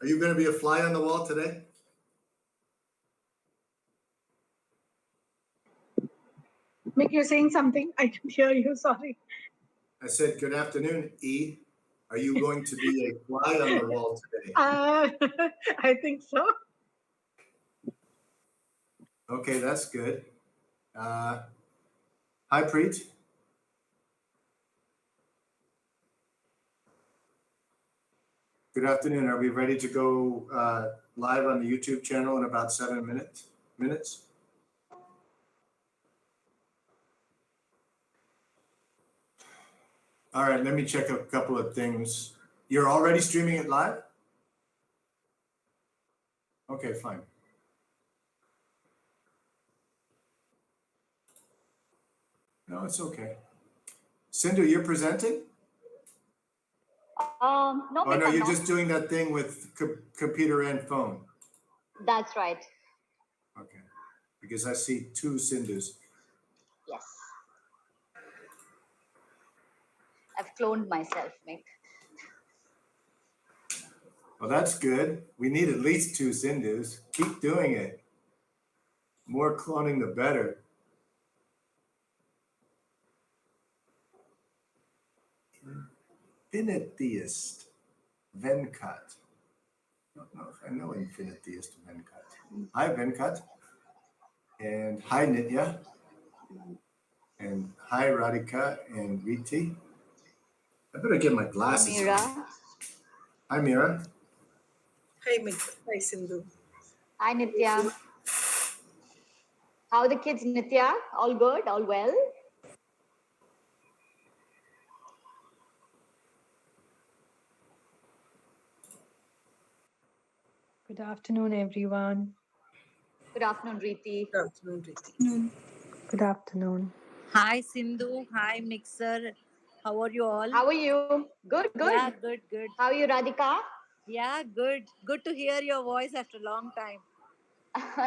Are you going to be a fly on the wall today? Mick, you're saying something? I can hear you. Sorry. I said, good afternoon, E. Are you going to be a fly on the wall today? I think so. Okay, that's good. Hi, Preet. Good afternoon. Are we ready to go live on the YouTube channel in about 7 minutes? All right, let me check a couple of things. You're already streaming it live? Okay, fine. No, it's okay. Sindhu, you're presenting? No, oh, no, you're just doing that thing with computer and phone. That's right. Okay, because I see two Sindhus. Yes. I've cloned myself, Mick. Well, that's good. We need at least two Sindhus. Keep doing it. More cloning, the better. Infinitheist Venkat. I don't know if I know Infinitheist Venkat. Hi, Venkat. And hi, Nitya. And hi, Radhika and Riti. I better get my glasses. Mira. Hi, Mira. Hi, Mick. Hi, Sindhu. Hi, Nitya. How are the kids, Nitya? All good? All well? Good afternoon, everyone. Good afternoon, Riti. Good afternoon, Riti. Good afternoon. Hi, Sindhu. Hi, Mixer. How are you all? How are you? Good, good. Yeah, good, good. How are you, Radhika? Yeah, good. Good to hear your voice after a long time.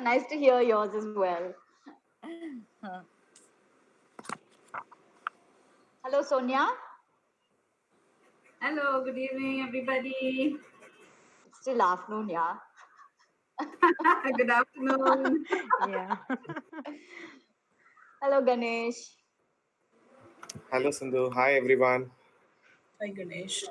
Nice to hear yours as well. Hello, Sonia. Hello, good evening, everybody. It's still afternoon, yeah. Good afternoon. Yeah. Hello, Ganesh. Hello, Sindhu. Hi, everyone. Hi, Ganesh.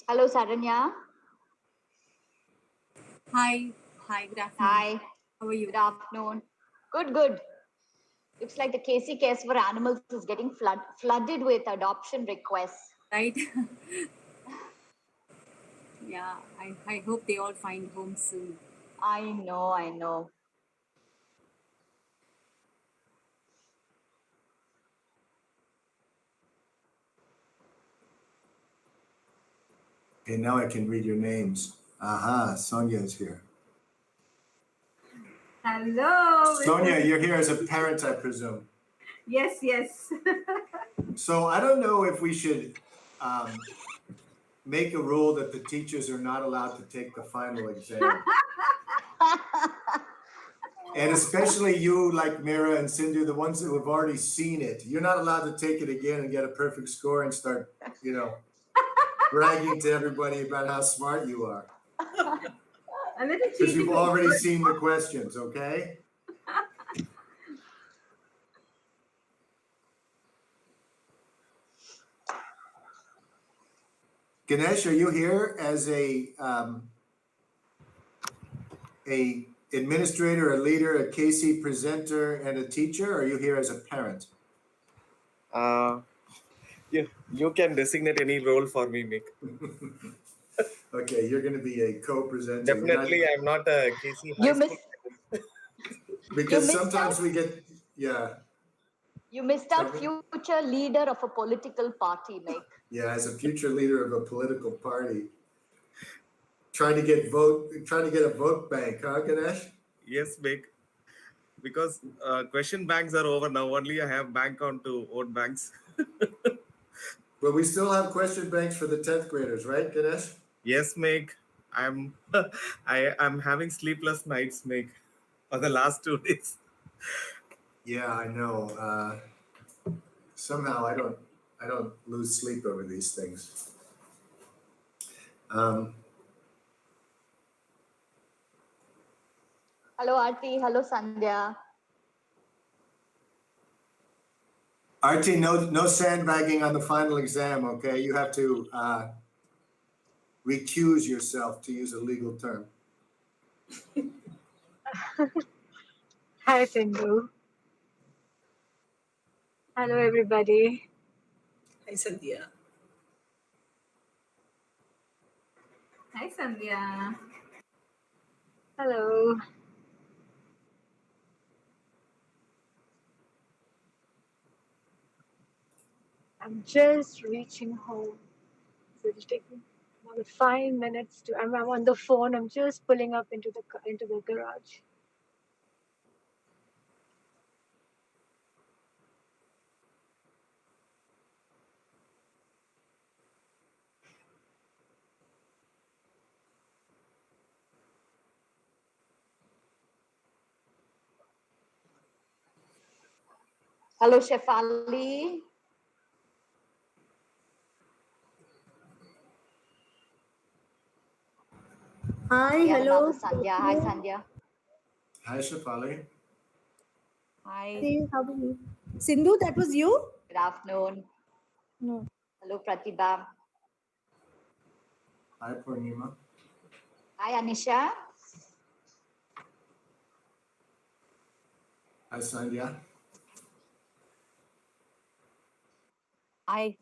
Hello, Saranya. Hi. Hi, good afternoon. Hi. How are you? Good afternoon. Good, good. Looks like the KC Cares for Animals is getting flooded with adoption requests. Right? Yeah, I hope they all find home soon. I know, I know. Okay, now I can read your names. Aha, Sonia is here. Hello. Sonia, you're here as a parent, I presume. Yes, yes. So I don't know if we should make a rule that the teachers are not allowed to take the final exam. And especially you, like Mira and Sindhu, the ones that have already seen it, you're not allowed to take it again and get a perfect score and start, bragging to everybody about how smart you are. A little cheating. Because you've already seen the questions, okay? Ganesh, are you here as a administrator, a leader, a KC presenter, and a teacher? Or are you here as a parent? You can designate any role for me, Mick. Okay, you're going to be a co-presenter. Definitely, I'm not a KC high You school. Because you sometimes we get, You missed out Sorry? future leader of a political party, Mick. Yeah, as a future leader of a political party. trying to get a vote bank, huh, Ganesh? Yes, Mick. Because question banks are over now. Only I have bank on to vote banks. Well, we still have question banks for the 10th graders, right, Ganesh? Yes, Mick. I'm I'm having sleepless nights, Mick, for the last 2 days. Yeah, I know. Somehow I don't lose sleep over these things. Hello, Aarti. Hello, Sandhya. Artie, no sandbagging on the final exam, okay? You have to recuse yourself, to use a legal term. Hi, Sindhu. Hello, everybody. Hi, Sandhya. Hi, Sandhya. Hello. I'm just reaching home. So it'll take me about 5 minutes to. I'm on the phone. I'm just pulling up into the garage. Hello, Shefali. Hi, We have hello. another Sandhya. Hi, Sandhya. Hi, Shafali. Hi. Hey, how are you? Sindhu, that was you? Good afternoon. No. Hello, Pratibha. Hi, Purnima. Hi, Anisha. Hi, Sandhya. I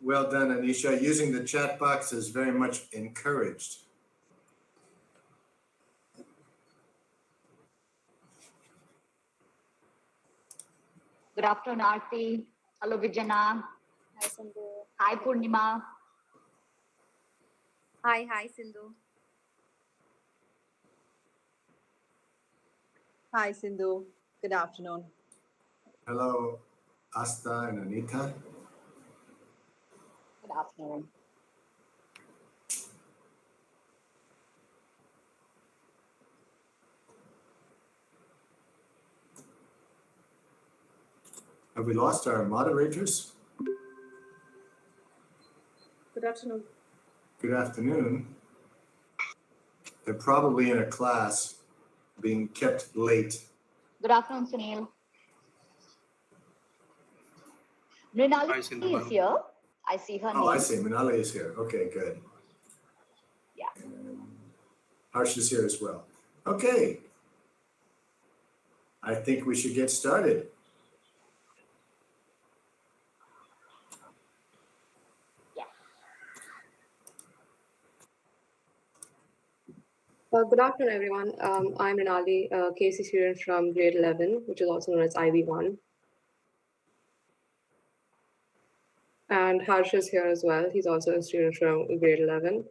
Well done, Anisha. Using the chat box is very much encouraged. Good afternoon, Aarti. Hello, Vijana. Hi, Sindhu. Hi, Purnima. Hi, Sindhu. Hi, Sindhu. Good afternoon. Hello, Asta and Anita. Good afternoon. Have we lost our moderators? Good afternoon. Good afternoon. They're probably in a class being kept late. Good afternoon, Sunil. Mrinali is here. I see her Oh, I name. see. Manali is here. Okay, good. Yeah. And Harsh is here as well. Okay. I think we should get started. Good afternoon, everyone. I'm Rinaldi, a KC student from grade 11, which is also known as IB1. And Harsh is here as well. He's also a student from grade 11.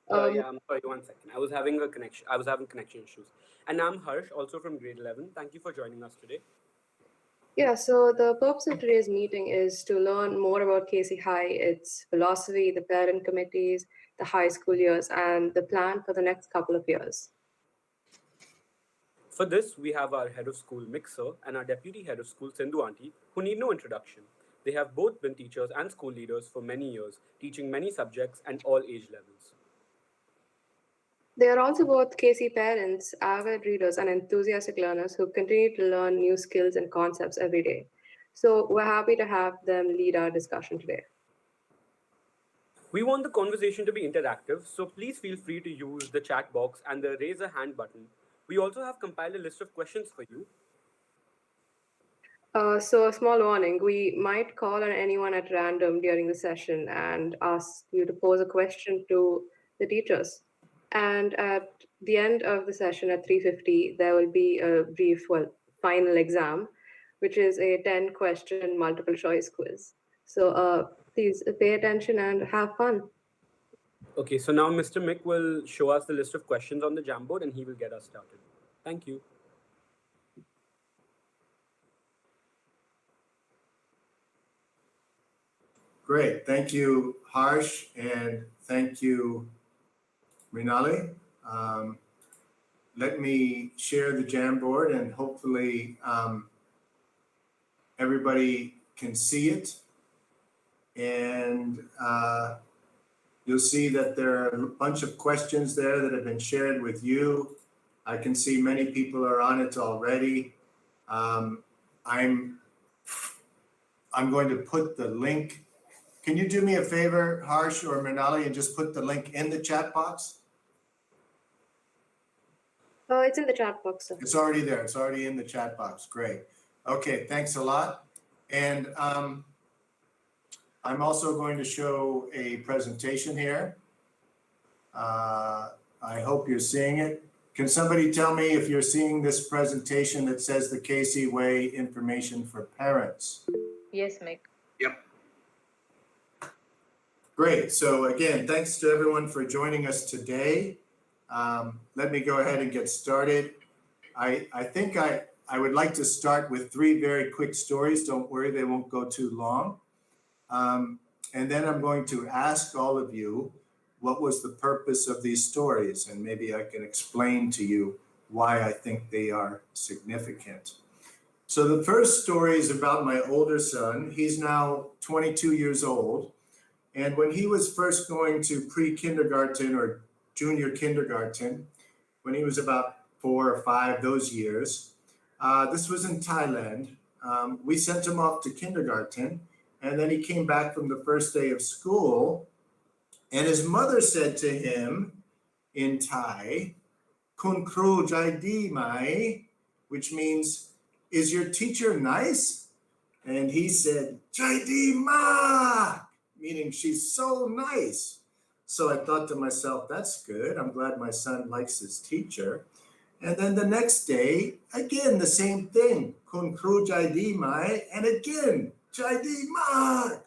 Yeah, I'm sorry, 1 second. I was having connection issues. And I'm Harsh, also from grade 11. Thank you for joining us today. Yeah, so the purpose of today's meeting is to learn more about KC High, its philosophy, the parent committees, the high school years, and the plan for the next couple of years. For this, we have our head of school, Mixer, and our deputy head of school, Sindhu Auntie, who need no introduction. They have both been teachers and school leaders for many years, teaching many subjects and all age levels. They are also both KC parents, avid readers, and enthusiastic learners who continue to learn new skills and concepts every day. So we're happy to have them lead our discussion today. We want the conversation to be interactive, so please feel free to use the chat box and the raise a hand button. We also have compiled a list of questions for you. So a small warning, we might call on anyone at random during the session and ask you to pose a question to the teachers. And at the end of the session at 3:50, there will be a brief, final exam which is a 10-question multiple choice quiz. So please pay attention and have fun. Okay, so now Mr. Mick will show us the list of questions on the Jamboard and he will get us started. Thank you. Great. Thank you, Harsh, and thank you, Mrinali. Let me share the Jamboard and hopefully everybody can see it. And you'll see that there are a bunch of questions there that have been shared with you. I can see many people are on it already. I'm going to put the link. Can you do me a favor, Harsh or Mrinali, and just put the link in the chat box? Oh, it's in the chat box, sir. It's already there. It's already in the chat box. Great. Okay, thanks a lot. And I'm also going to show a presentation here. I hope you're seeing it. Can somebody tell me if you're seeing this presentation that says the Casey Way information for parents? Yes, Mick. Yep. Great. So again, thanks to everyone for joining us today. Let me go ahead and get started. I think I would like to start with 3 very quick stories. Don't worry, they won't go too long. And then I'm going to ask all of you, what was the purpose of these stories? And maybe I can explain to you why I think they are significant. So the first story is about my older son. He's now 22 years old. And when he was first going to pre-kindergarten or junior kindergarten, when he was about 4 or 5, those years, this was in Thailand. We sent him off to kindergarten, and then he came back from the first day of school, and his mother said to him in Thai, "Kun kru jai di mai," which means, "Is your teacher nice?" And he said, "Jai di ma," meaning she's so nice. So I thought to myself, that's good. I'm glad my son likes his teacher. And then the next day, again, the same thing. Kun kru jai di mai, and again, jai di ma.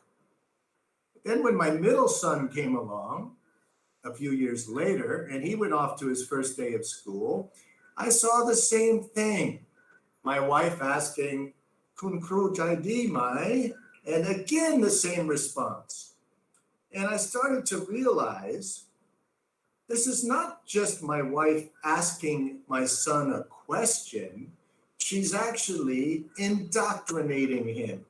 Then when my middle son came along a few years later, and he went off to his first day of school, I saw the same thing. My wife asking, "Kun kru jai di mai," and again, the same response. And I started to realize this is not just my wife asking my son a question. She's actually indoctrinating him.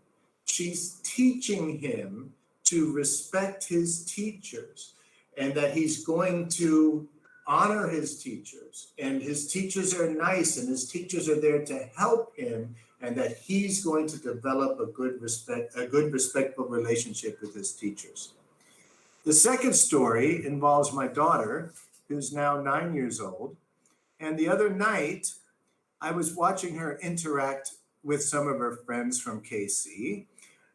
She's teaching him to respect his teachers and that he's going to honor his teachers, and his teachers are nice and his teachers are there to help him, and that he's going to develop a good respectful relationship with his teachers. The second story involves my daughter, who's now 9 years old. And the other night, I was watching her interact with some of her friends from KC,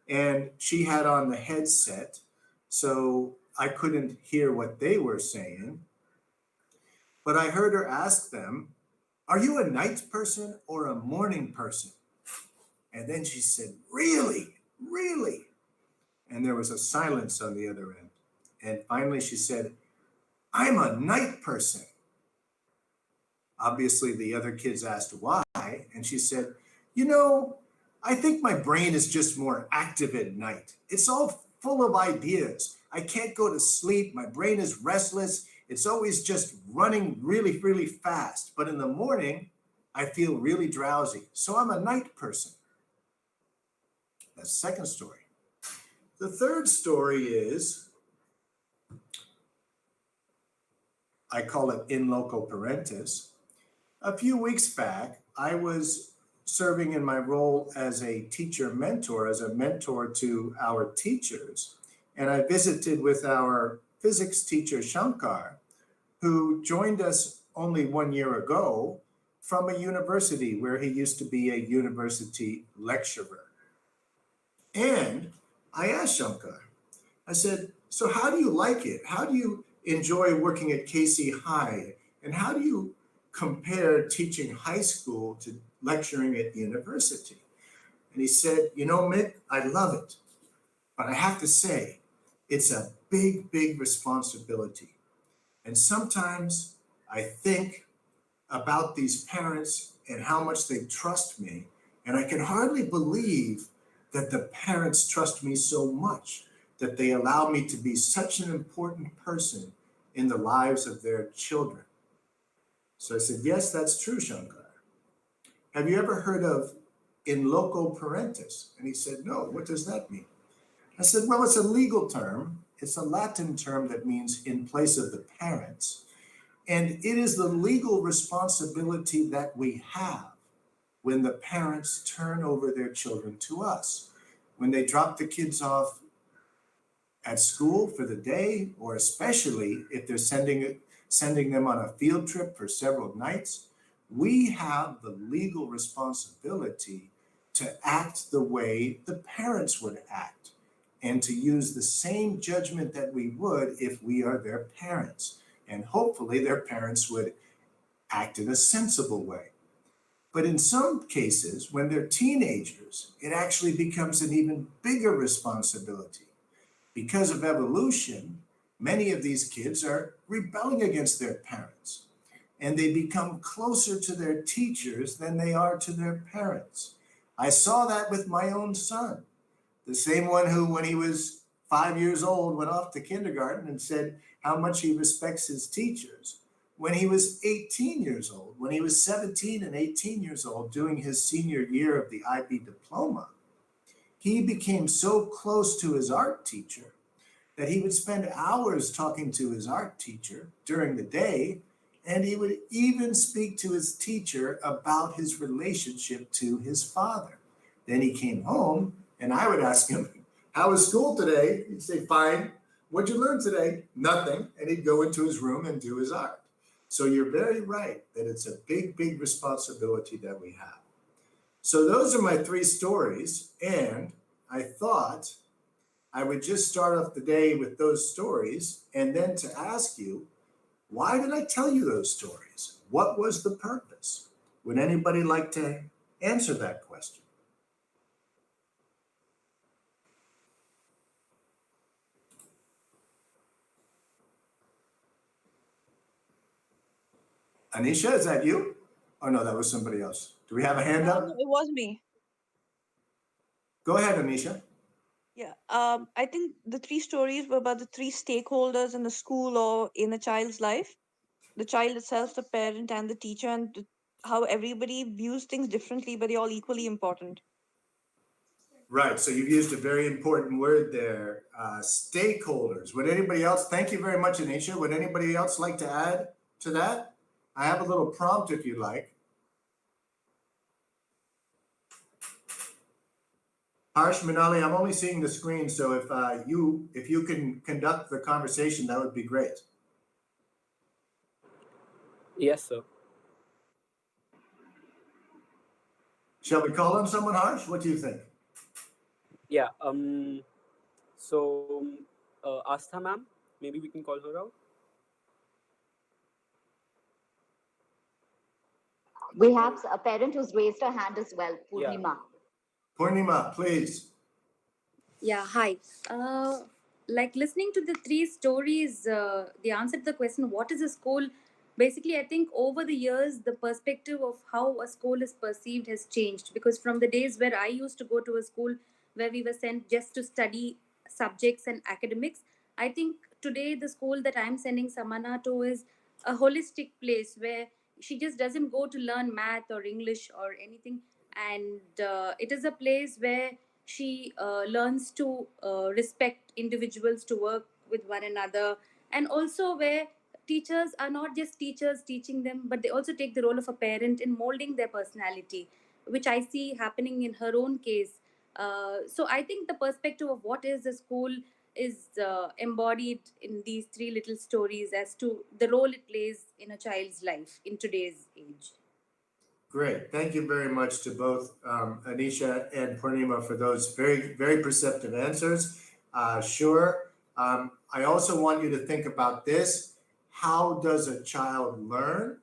and she had on the headset, so I couldn't hear what they were saying. But I heard her ask them, "Are you a night person or a morning person?" And then she said, "Really? Really?" And there was a silence on the other end. And finally she said, "I'm a night person." Obviously the other kids asked why, and she said, "You know, I think my brain is just more active at night. It's all full of ideas. I can't go to sleep. My brain is restless. It's always just running really, really fast. But in the morning, I feel really drowsy. So I'm a night person." That's the second story. The third story is, I call it in loco parentis. A few weeks back, I was serving in my role as a teacher mentor, as a mentor to our teachers. And I visited with our physics teacher, Shankar, who joined us only 1 year ago from a university where he used to be a university lecturer. And I asked Shankar, I said, "So how do you like it? How do you enjoy working at KC High? And how do you compare teaching high school to lecturing at university?" And he said, you know, Mick, I love it, but I have to say, it's a big, big responsibility. And sometimes I think about these parents and how much they trust me, and I can hardly believe that the parents trust me so much, that they allow me to be such an important person in the lives of their children. So I said, yes, that's true, Shankar. Have you ever heard of in loco parentis? And he said, no, what does that mean? I said, well, it's a legal term. It's a Latin term that means in place of the parents. And it is the legal responsibility that we have when the parents turn over their children to us. When they drop the kids off at school for the day, or especially if they're sending them on a field trip for several nights, we have the legal responsibility to act the way the parents would act and to use the same judgment that we would if we are their parents. And hopefully their parents would act in a sensible way. But in some cases, when they're teenagers, it actually becomes an even bigger responsibility. Because of evolution, many of these kids are rebelling against their parents, and they become closer to their teachers than they are to their parents. I saw that with my own son, the same one who, when he was 5 years old, went off to kindergarten and said how much he respects his teachers. When he was 18 years old, when he was 17 and 18 years old, doing his senior year of the IB diploma, he became so close to his art teacher that he would spend hours talking to his art teacher during the day, and he would even speak to his teacher about his relationship to his father. Then he came home, and I would ask him, how was school today? He'd say, fine. What'd you learn today? Nothing. And he'd go into his room and do his art. So you're very right that it's a big, big responsibility that we have. So those are my 3 stories, and I thought I would just start off the day with those stories and then to ask you, why did I tell you those stories? What was the purpose? Would anybody like to answer that question? Anisha, is that you? Oh no, that was somebody else. Do we have a hand up? It was me. Go ahead, Anisha. Yeah. I think the 3 stories were about the 3 stakeholders in the school or in a child's life: the child itself, the parent, and the teacher, and how everybody views things differently, but they're all equally important. Right, so you've used a very important word there, stakeholders. Would anybody else, thank you very much, Anisha. Would anybody else like to add to that? I have a little prompt if you like. Harsh, Minali, I'm only seeing the screen, so if you can conduct the conversation, that would be great. Yes, sir. Shall we call on someone, Harsh? What do you think? Yeah. So, Astha ma'am, maybe we can call her out. We have a parent who's raised her hand as well, Purnima. Purnima, please. Yeah, hi. Like listening to the 3 stories, the answer to the question, what is a school? Basically, I think over the years, the perspective of how a school is perceived has changed. Because from the days where I used to go to a school where we were sent just to study subjects and academics, I think today the school that I'm sending Samana to is a holistic place where she just doesn't go to learn math or English or anything. And it is a place where she learns to respect individuals, to work with one another, and also where teachers are not just teachers teaching them, but they also take the role of a parent in molding their personality, which I see happening in her own case. So I think the perspective of what is a school is embodied in these 3 little stories as to the role it plays in a child's life in today's age. Great. Thank you very much to both Anisha and Purnima for those very, very perceptive answers. Sure. I also want you to think about this. How does a child learn?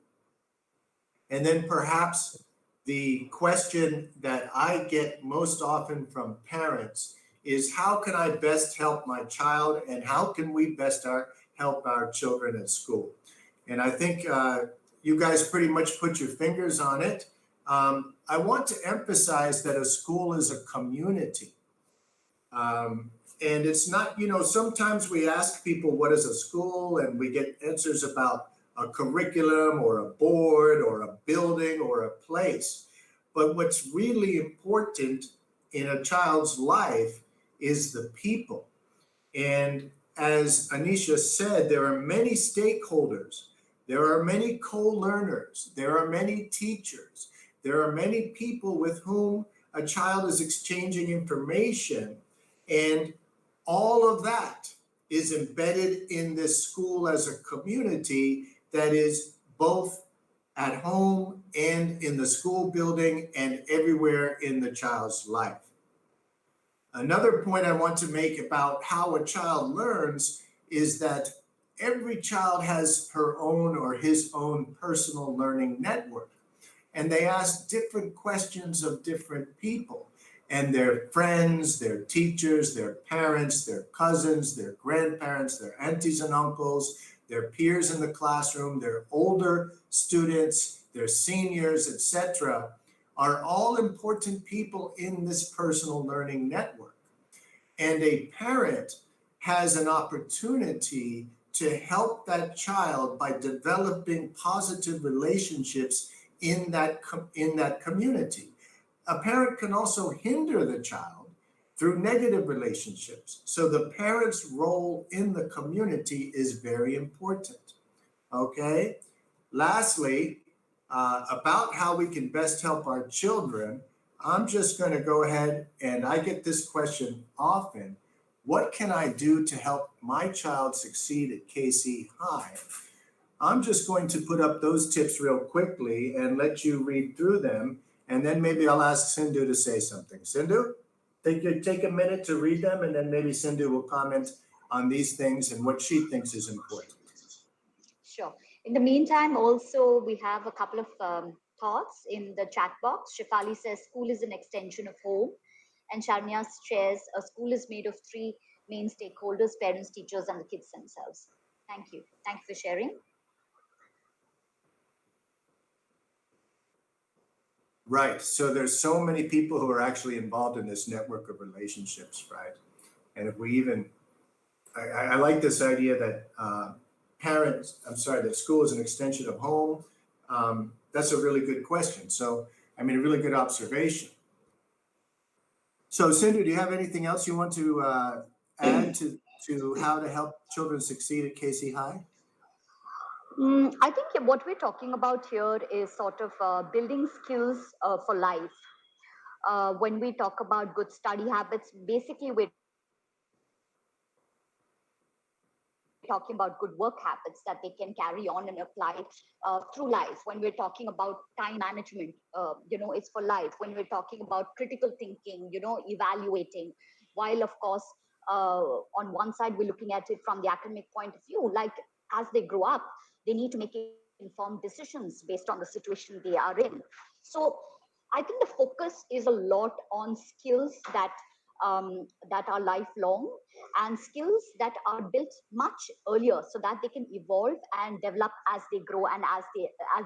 And then perhaps the question that I get most often from parents is how can I best help my child and how can we best help our children at school? And I think you guys pretty much put your fingers on it. I want to emphasize that a school is a community. And it's not, sometimes we ask people, what is a school? And we get answers about a curriculum or a board or a building or a place. But what's really important in a child's life is the people. And as Anisha said, there are many stakeholders. There are many co-learners. There are many teachers. There are many people with whom a child is exchanging information. And all of that is embedded in this school as a community that is both at home and in the school building and everywhere in the child's life. Another point I want to make about how a child learns is that every child has her own or his own personal learning network. And they ask different questions of different people and their friends, their teachers, their parents, their cousins, their grandparents, their aunties and uncles, their peers in the classroom, their older students, their seniors, etc., are all important people in this personal learning network. And a parent has an opportunity to help that child by developing positive relationships in that community. A parent can also hinder the child through negative relationships. So the parent's role in the community is very important. Okay? Lastly, about how we can best help our children, I'm just going to go ahead, and I get this question often. What can I do to help my child succeed at KC High? I'm just going to put up those tips real quickly and let you read through them, and then maybe I'll ask Sindhu to say something. Sindhu, take a minute to read them, and then maybe Sindhu will comment on these things and what she thinks is important. Sure. In the meantime, also, we have a couple of thoughts in the chat box. Shefali says, school is an extension of home. And Sharnya shares, a school is made of three main stakeholders, parents, teachers, and the kids themselves. Thank you. Thank you for sharing. Right. So there's so many people who are actually involved in this network of relationships, right? And if we even, I like this idea that that school is an extension of home. That's a really good question. So, a really good observation. So, Sindhu, do you have anything else you want to add to how to help children succeed at KC High? I think what we're talking about here is sort of building skills for life. When we talk about good study habits, basically we're talking about good work habits that they can carry on and apply through life. When we're talking about time management, it's for life. When we're talking about critical thinking, evaluating, while of course, on one side, we're looking at it from the academic point of view, like as they grow up, they need to make informed decisions based on the situation they are in. So I think the focus is a lot on skills that are lifelong and skills that are built much earlier so that they can evolve and develop as they grow and as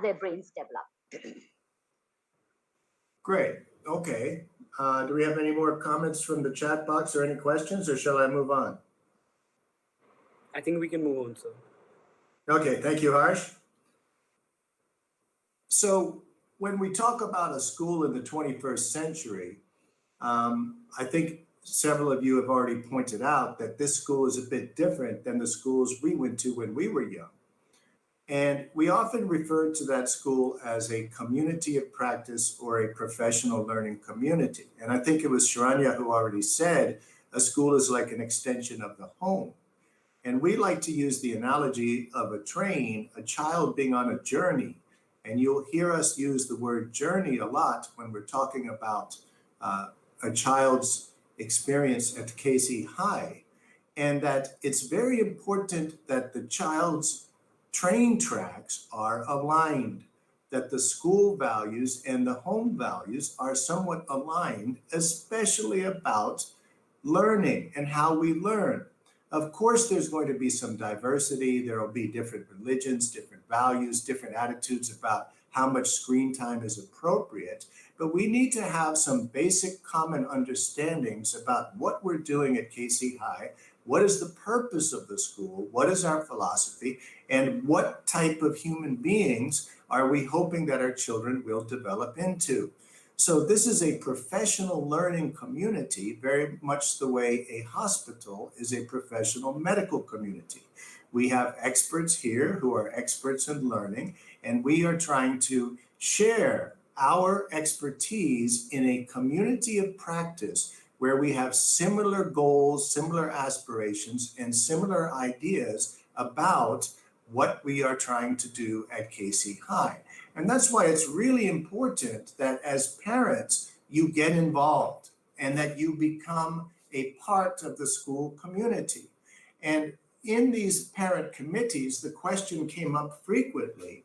their brains develop. Great. Okay. Do we have any more comments from the chat box or any questions, or shall I move on? I think we can move on, sir. Okay. Thank you, Harsh. So when we talk about a school in the 21st century, I think several of you have already pointed out that this school is a bit different than the schools we went to when we were young. And we often refer to that school as a community of practice or a professional learning community. And I think it was Sharanya who already said a school is like an extension of the home. And we like to use the analogy of a train, a child being on a journey. And you'll hear us use the word journey a lot when we're talking about a child's experience at KC High, and that it's very important that the child's train tracks are aligned. that the school values and the home values are somewhat aligned, especially about learning and how we learn. Of course, there's going to be some diversity. There will be different religions, different values, different attitudes about how much screen time is appropriate. But we need to have some basic common understandings about what we're doing at Casey High. What is the purpose of the school? What is our philosophy? And what type of human beings are we hoping that our children will develop into? So this is a professional learning community, very much the way a hospital is a professional medical community. We have experts here who are experts in learning, and we are trying to share our expertise in a community of practice where we have similar goals, similar aspirations, and similar ideas about what we are trying to do at Casey High. And that's why it's really important that as parents, you get involved and that you become a part of the school community. And in these parent committees, the question came up frequently,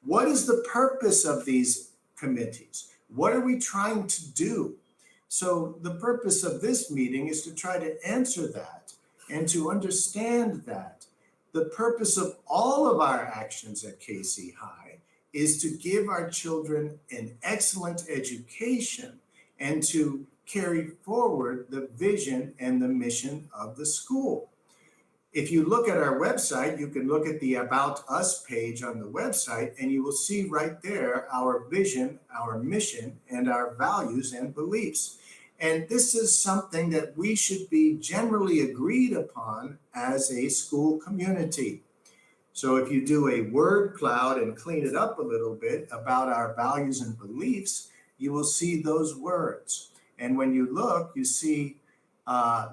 what is the purpose of these committees? What are we trying to do? So the purpose of this meeting is to try to answer that and to understand that the purpose of all of our actions at Casey High is to give our children an excellent education and to carry forward the vision and the mission of the school. If you look at our website, you can look at the About Us page on the website, and you will see right there our vision, our mission, and our values and beliefs. And this is something that we should be generally agreed upon as a school community. So if you do a word cloud and clean it up a little bit about our values and beliefs, you will see those words. And when you look, you see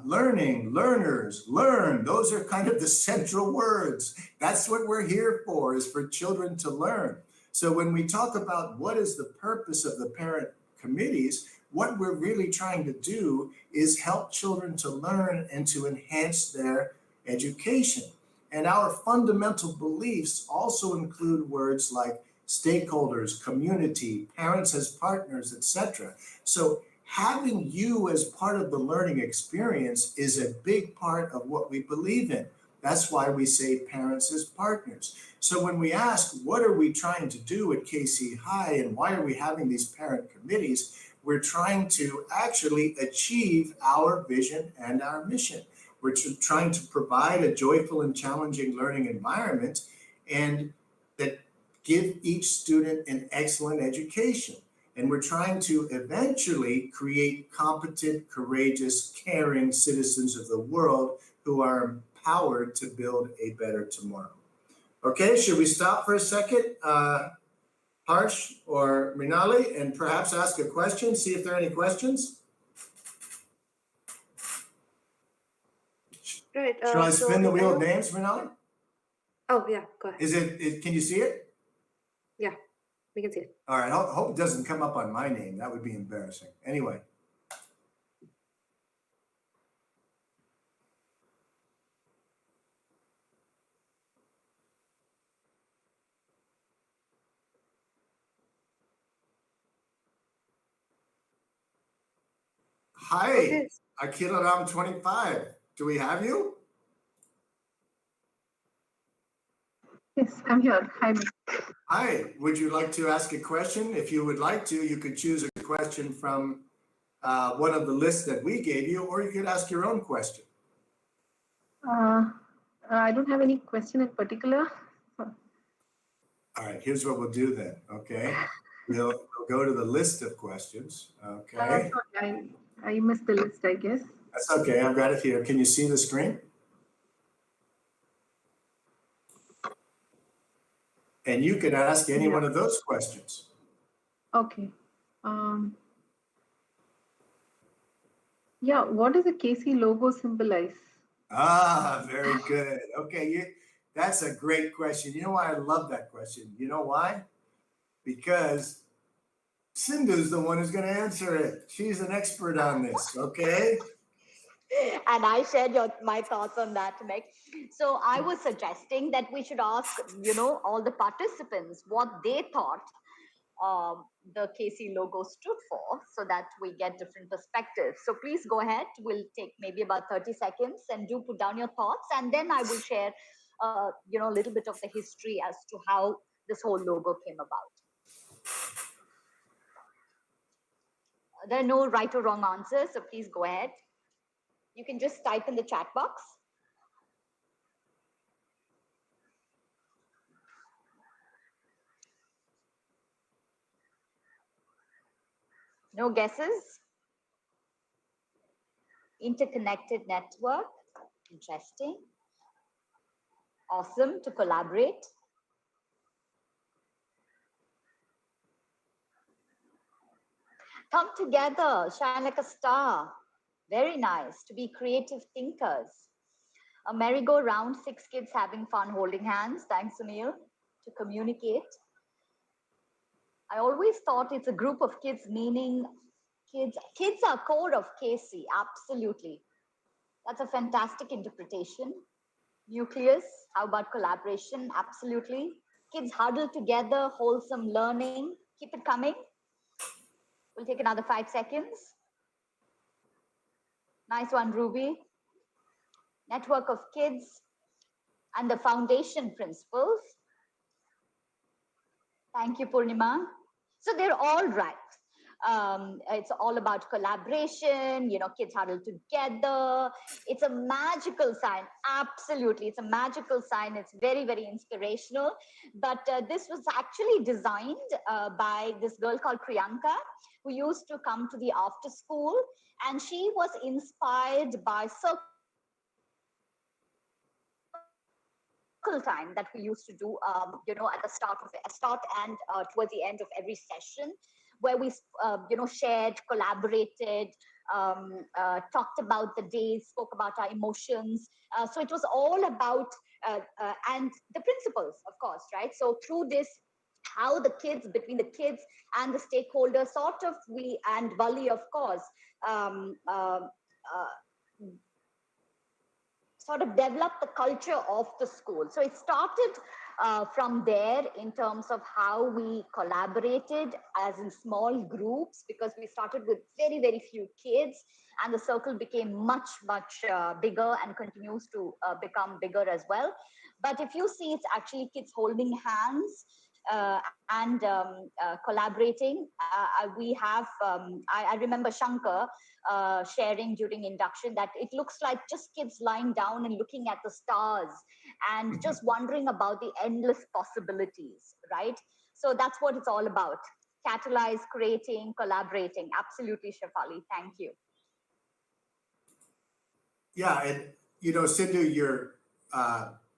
learning, learners, learn. Those are kind of the central words. That's what we're here for, is for children to learn. So when we talk about what is the purpose of the parent committees, what we're really trying to do is help children to learn and to enhance their education. And our fundamental beliefs also include words like stakeholders, community, parents as partners, etc. So having you as part of the learning experience is a big part of what we believe in. That's why we say parents as partners. So when we ask, what are we trying to do at Casey High and why are we having these parent committees? We're trying to actually achieve our vision and our mission. We're trying to provide a joyful and challenging learning environment and that give each student an excellent education. And we're trying to eventually create competent, courageous, caring citizens of the world who are empowered to build a better tomorrow. Okay, should we stop for a second, Harsh or Mrinali, and perhaps ask a question, see if there are any questions? Right. Shall I spin the wheel of names, Mrinali? Oh, yeah, go ahead. Can you see it? Yeah, we can see it. All right, hope it doesn't come up on my name. That would be embarrassing. Anyway. Hi, Okay. Akhilaram 25. Do we have you? Yes, I'm here. Hi. Hi, would you like to ask a question? If you would like to, you could choose a question from one of the lists that we gave you, or you could ask your own question. I don't have any question in particular. All right, here's what we'll do then, okay? We'll go to the list of questions, okay? Sorry, I missed the list, I guess. That's okay, I've got it here. Can you see the screen? And you can ask any one of those questions. Okay. Yeah, what does the KC logo symbolize? Ah, very good. Okay, that's a great question. You know why I love that question? You know why? Because Sindhu's the one who's going to answer it. She's an expert on this, okay? And I shared my thoughts on that, Meg. So I was suggesting that we should ask, all the participants what they thought the KC logo stood for, so that we get different perspectives. So please go ahead. We'll take maybe about 30 seconds and do put down your thoughts. And then I will share, a little bit of the history as to how this whole logo came about. There are no right or wrong answers, so please go ahead. You can just type in the chat box. No guesses? Interconnected network. Interesting. Awesome to collaborate. Come together, shine like a star. Very nice. To be creative thinkers. A merry-go-round, 6 kids having fun holding hands. Thanks, Sunil. To communicate. I always thought it's a group of kids, meaning kids are core of KC. Absolutely. That's a fantastic interpretation. Nucleus, how about collaboration? Absolutely. Kids huddle together, wholesome learning. Keep it coming. We'll take another 5 seconds. Nice one, Ruby. Network of kids and the foundation principles. Thank you, Purnima. So they're all right. It's all about collaboration, kids huddle together. It's a magical sign. Absolutely. It's a magical sign. It's very, very inspirational. But this was actually designed by this girl called Priyanka, who used to come to the after school. And she was inspired by circle time that we used to do, at the start and towards the end of every session, where we, shared, collaborated, talked about the days, spoke about our emotions. So it was all about, and the principles, of course, right? So through this, how the kids, between the kids and the stakeholders, and Vali, of course, sort of develop the culture of the school. So it started from there in terms of how we collaborated as in small groups, because we started with very, very few kids, and the circle became much, much bigger and continues to become bigger as well. But if you see, it's actually kids holding hands and collaborating. We have, I remember Shankar sharing during induction that it looks like just kids lying down and looking at the stars and just wondering about the endless possibilities, right? So that's what it's all about. Catalyze, creating, collaborating. Absolutely, Shefali. Thank you. Yeah, and Sindhu, your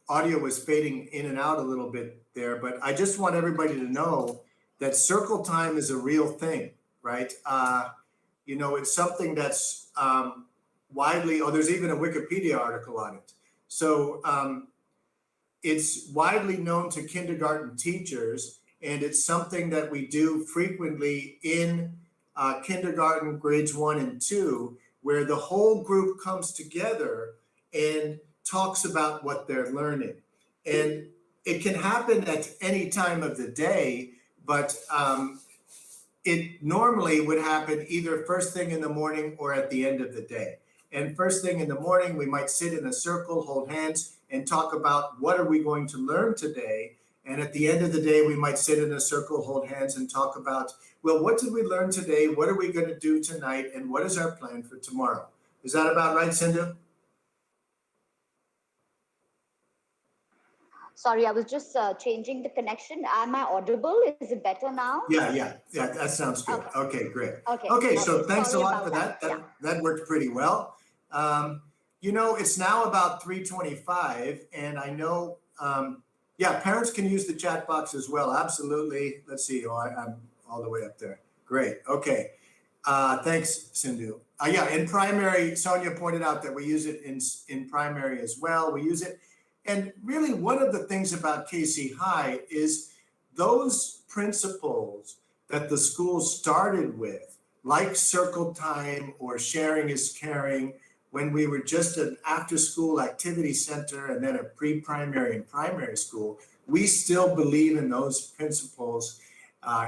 audio was fading in and out a little bit there, but I just want everybody to know that circle time is a real thing, right? It's something that's widely, there's even a Wikipedia article on it. So it's widely known to kindergarten teachers, and it's something that we do frequently in kindergarten grades 1 and 2, where the whole group comes together and talks about what they're learning. And it can happen at any time of the day, but it normally would happen either first thing in the morning or at the end of the day. And first thing in the morning, we might sit in a circle, hold hands, and talk about what are we going to learn today. And at the end of the day, we might sit in a circle, hold hands, and talk about, well, what did we learn today? What are we going to do tonight? And what is our plan for tomorrow? Is that about right, Sindhu? Sorry, I was just changing the connection. Am I audible? Is it better now? Yeah, that sounds good. Okay, great. Okay, so thanks a sorry lot for about that. That worked pretty well. It's now about 3:25, and I know, parents can use the chat box as well. Absolutely. Let's see. I'm all the way up there. Great. Okay. Thanks, Sindhu. In primary, Sonia pointed out that we use it in primary as well. We use it. And really, one of the things about KC High is those principles that the school started with, like circle time or sharing is caring, when we were just an after-school activity center and then a pre-primary and primary school, we still believe in those principles,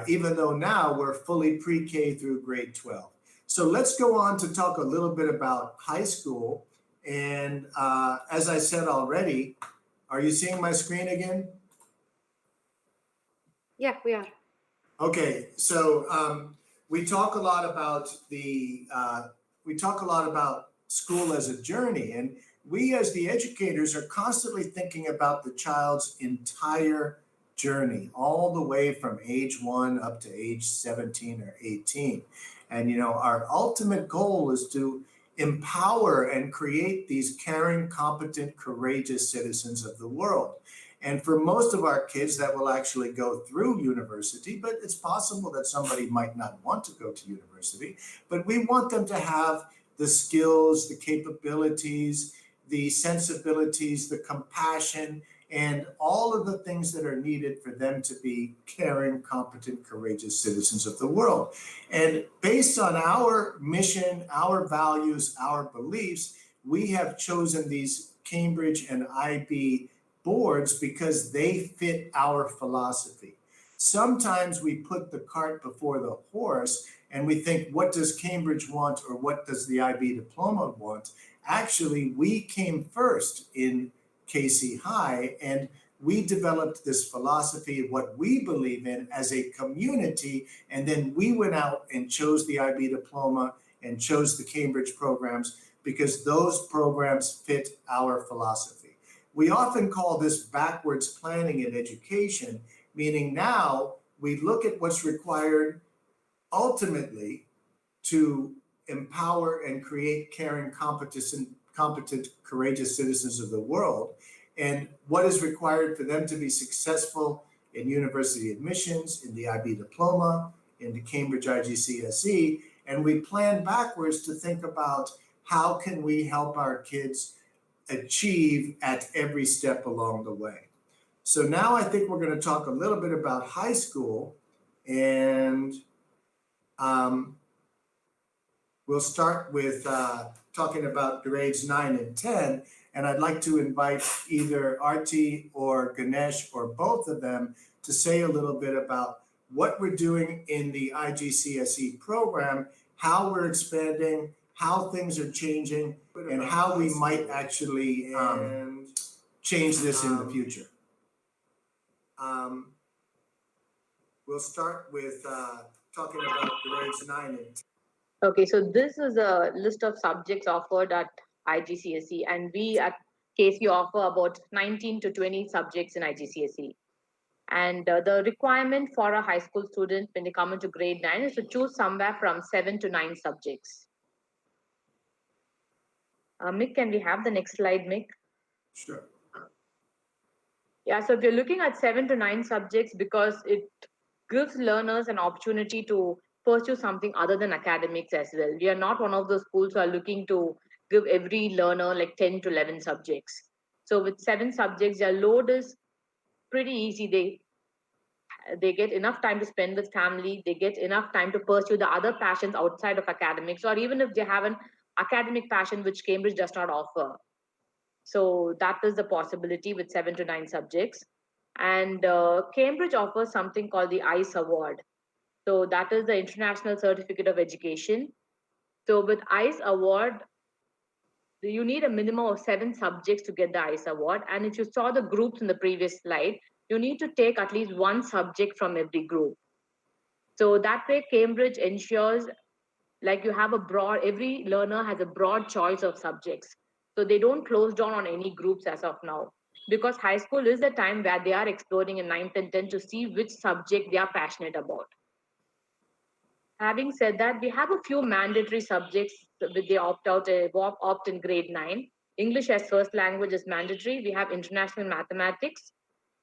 even though now we're fully pre-K through grade 12. So let's go on to talk a little bit about high school. And as I said already, are you seeing my screen again? Yeah, we are. Okay, so we talk a lot about school as a journey, and we as the educators are constantly thinking about the child's entire journey, all the way from age 1 up to age 17 or 18. And our ultimate goal is to empower and create these caring, competent, courageous citizens of the world. And for most of our kids, that will actually go through university, but it's possible that somebody might not want to go to university. But we want them to have the skills, the capabilities, the sensibilities, the compassion, and all of the things that are needed for them to be caring, competent, courageous citizens of the world. And based on our mission, our values, our beliefs, we have chosen these Cambridge and IB boards because they fit our philosophy. Sometimes we put the cart before the horse and we think, what does Cambridge want or what does the IB diploma want? Actually, we came first in KC High, and we developed this philosophy of what we believe in as a community, and then we went out and chose the IB diploma and chose the Cambridge programs because those programs fit our philosophy. We often call this backwards planning in education, meaning now we look at what's required ultimately to empower and create caring, competent, courageous citizens of the world, and what is required for them to be successful in university admissions, in the IB diploma, in the Cambridge IGCSE, and we plan backwards to think about how can we help our kids achieve at every step along the way. So now I think we're going to talk a little bit about high school, and we'll start with talking about grades 9 and 10, and I'd like to invite either Arti or Ganesh or both of them to say a little bit about what we're doing in the IGCSE program, how we're expanding, how things are changing, and how we might actually change this in the future. We'll start with talking about grades 9 and 10. Okay, so this is a list of subjects offered at IGCSE, and we at KC offer about 19 to 20 subjects in IGCSE. And the requirement for a high school student when they come into grade 9 is to choose somewhere from 7 to 9 subjects. Mick, can we have the next slide, Mick? Sure. Yeah, so if you're looking at 7 to 9 subjects, because it gives learners an opportunity to pursue something other than academics as well. We are not one of those schools who are looking to give every learner like 10 to 11 subjects. So with 7 subjects, their load is pretty easy. They get enough time to spend with family. They get enough time to pursue the other passions outside of academics, or even if they have an academic passion, which Cambridge does not offer. So that is the possibility with 7 to 9 subjects. And Cambridge offers something called the ICE Award. So that is the International Certificate of Education. So with ICE Award, you need a minimum of 7 subjects to get the ICE Award. And if you saw the groups in the previous slide, you need to take at least 1 subject from every group. So that way, Cambridge ensures like you have every learner has a broad choice of subjects. So they don't close down on any groups as of now. Because high school is the time where they are exploring in 9th and 10th to see which subject they are passionate about. Having said that, we have a few mandatory subjects with the opt in grade 9. English as first language is mandatory. We have international mathematics,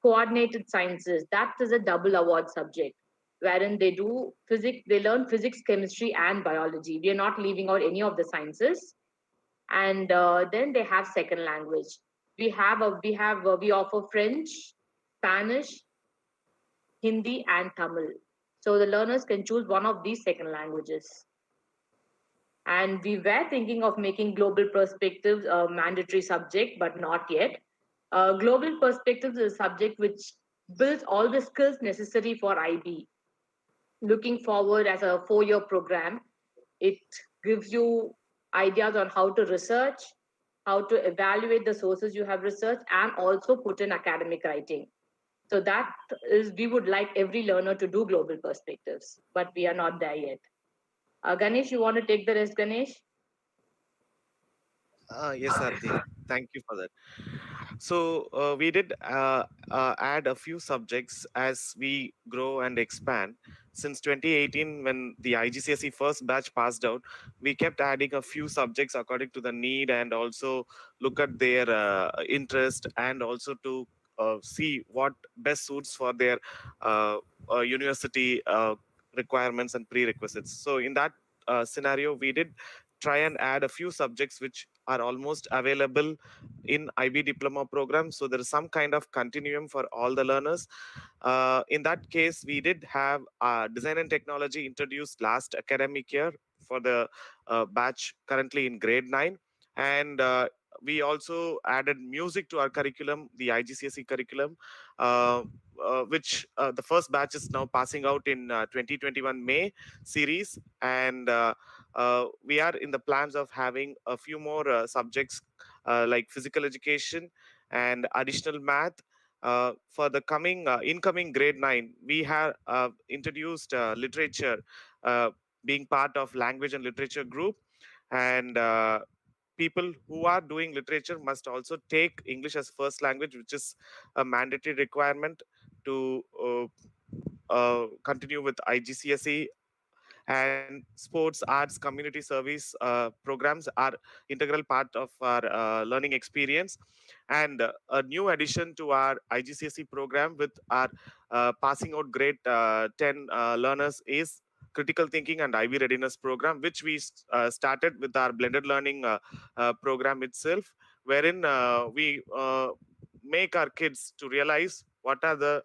coordinated sciences. That is a double award subject, wherein they do physics, they learn physics, chemistry, and biology. We are not leaving out any of the sciences. And then they have second language. We offer French, Spanish, Hindi, and Tamil. So the learners can choose one of these second languages. And we were thinking of making global perspectives a mandatory subject, but not yet. Global perspectives is a subject which builds all the skills necessary for IB. Looking forward as a 4-year program, it gives you ideas on how to research, how to evaluate the sources you have researched, and also put in academic writing. So that is, we would like every learner to do global perspectives, but we are not there yet. Ganesh, you want to take the rest, Ganesh? Yes, Arti. Thank you for that. So we did add a few subjects as we grow and expand. Since 2018, when the IGCSE first batch passed out, we kept adding a few subjects according to the need and also look at their interest and also to see what best suits for their university requirements and prerequisites. So in that scenario, we did try and add a few subjects which are almost available in IB diploma program. So there is some kind of continuum for all the learners. In that case, we did have design and technology introduced last academic year for the batch currently in grade 9. And we also added music to our curriculum, the IGCSE curriculum, which the first batch is now passing out in 2021 May series. And we are in the plans of having a few more subjects like physical education and additional math. For the coming incoming grade 9, we have introduced literature being part of language and literature group. And people who are doing literature must also take English as first language, which is a mandatory requirement to continue with IGCSE. And sports, arts, community service programs are integral part of our learning experience. And a new addition to our IGCSE program with our passing out grade 10 learners is critical thinking and IB readiness program, which we started with our blended learning program itself, wherein we make our kids to realize what are the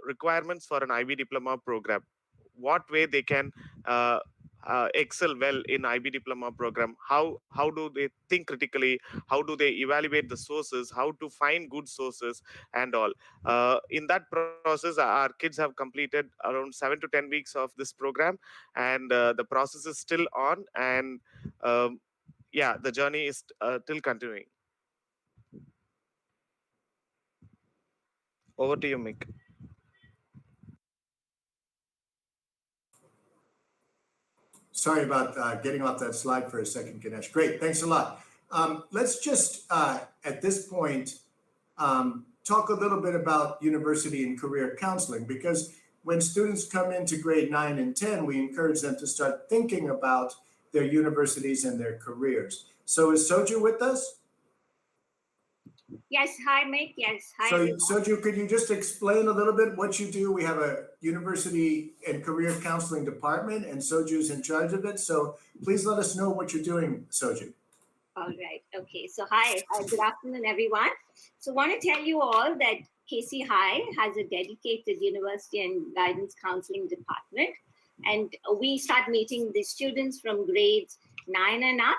requirements for an IB diploma program, what way they can excel well in IB diploma program, how do they think critically, how do they evaluate the sources, how to find good sources and all. In that process, our kids have completed around 7 to 10 weeks of this program, and the process is still on. And yeah, the journey is still continuing. Over to you, Mick. Sorry about getting off that slide for a second, Ganesh. Great, thanks a lot. Let's just, at this point, talk a little bit about university and career counseling, because when students come into grade 9 and 10, we encourage them to start thinking about their universities and their careers. So is Soju with us? Yes, hi, Mick. Yes, hi. So everyone. Soju, could you just explain a little bit what you do? We have a university and career counseling department, and Soju's in charge of it. So please let us know what you're doing, Soju. All right. Okay. So hi, good afternoon, everyone. So want to tell you all that KC High has a dedicated university and guidance counseling department, and we start meeting the students from grades 9 and up.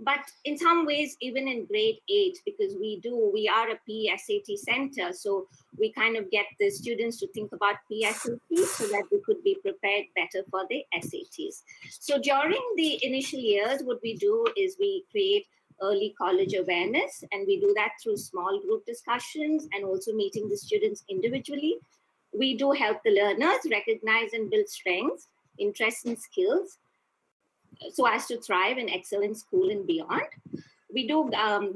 But in some ways, even in grade 8, because we are a PSAT center, so we kind of get the students to think about PSAT so that they could be prepared better for the SATs. So during the initial years, what we do is we create early college awareness, and we do that through small group discussions and also meeting the students individually. We do help the learners recognize and build strengths, interests, and skills so as to thrive and excel in school and beyond. We do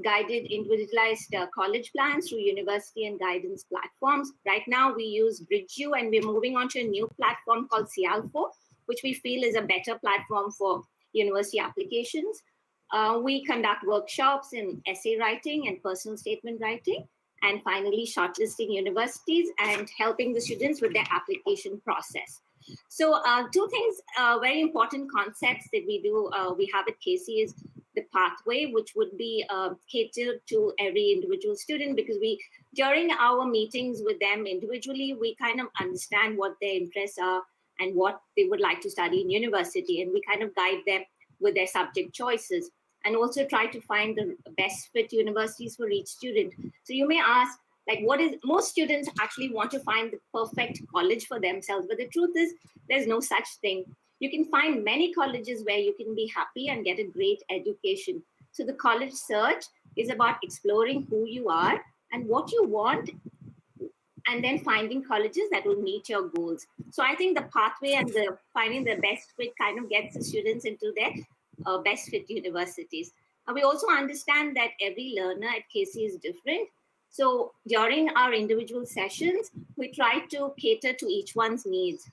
guided individualized college plans through university and guidance platforms. Right now we use BridgeU, and we're moving on to a new platform called Cialfo, which we feel is a better platform for university applications. We conduct workshops in essay writing and personal statement writing, and finally shortlisting universities and helping the students with their application process. So two things, very important concepts that we do, we have at KC is the pathway, which would be catered to every individual student, because during our meetings with them individually, we kind of understand what their interests are and what they would like to study in university. And we kind of guide them with their subject choices, and also try to find the best fit universities for each student. So you may ask, like, most students actually want to find the perfect college for themselves, but the truth is there's no such thing. You can find many colleges where you can be happy and get a great education. So the college search is about exploring who you are and what you want, and then finding colleges that will meet your goals. So I think the pathway and the finding the best fit kind of gets the students into their best fit universities. And we also understand that every learner at KC is different. So during our individual sessions, we try to cater to each one's needs.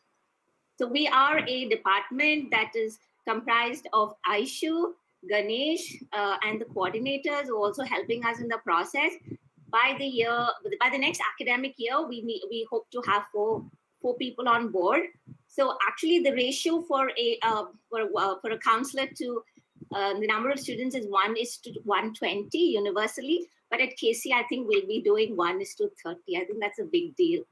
So we are a department that is comprised of Aishu, Ganesh, and the coordinators who are also helping us in the process. By the next academic year, we hope to have four people on board. So actually, the ratio for a counselor to the number of students is 1:120 universally. But at KC, I think we'll be doing 1:30. I think that's a big deal.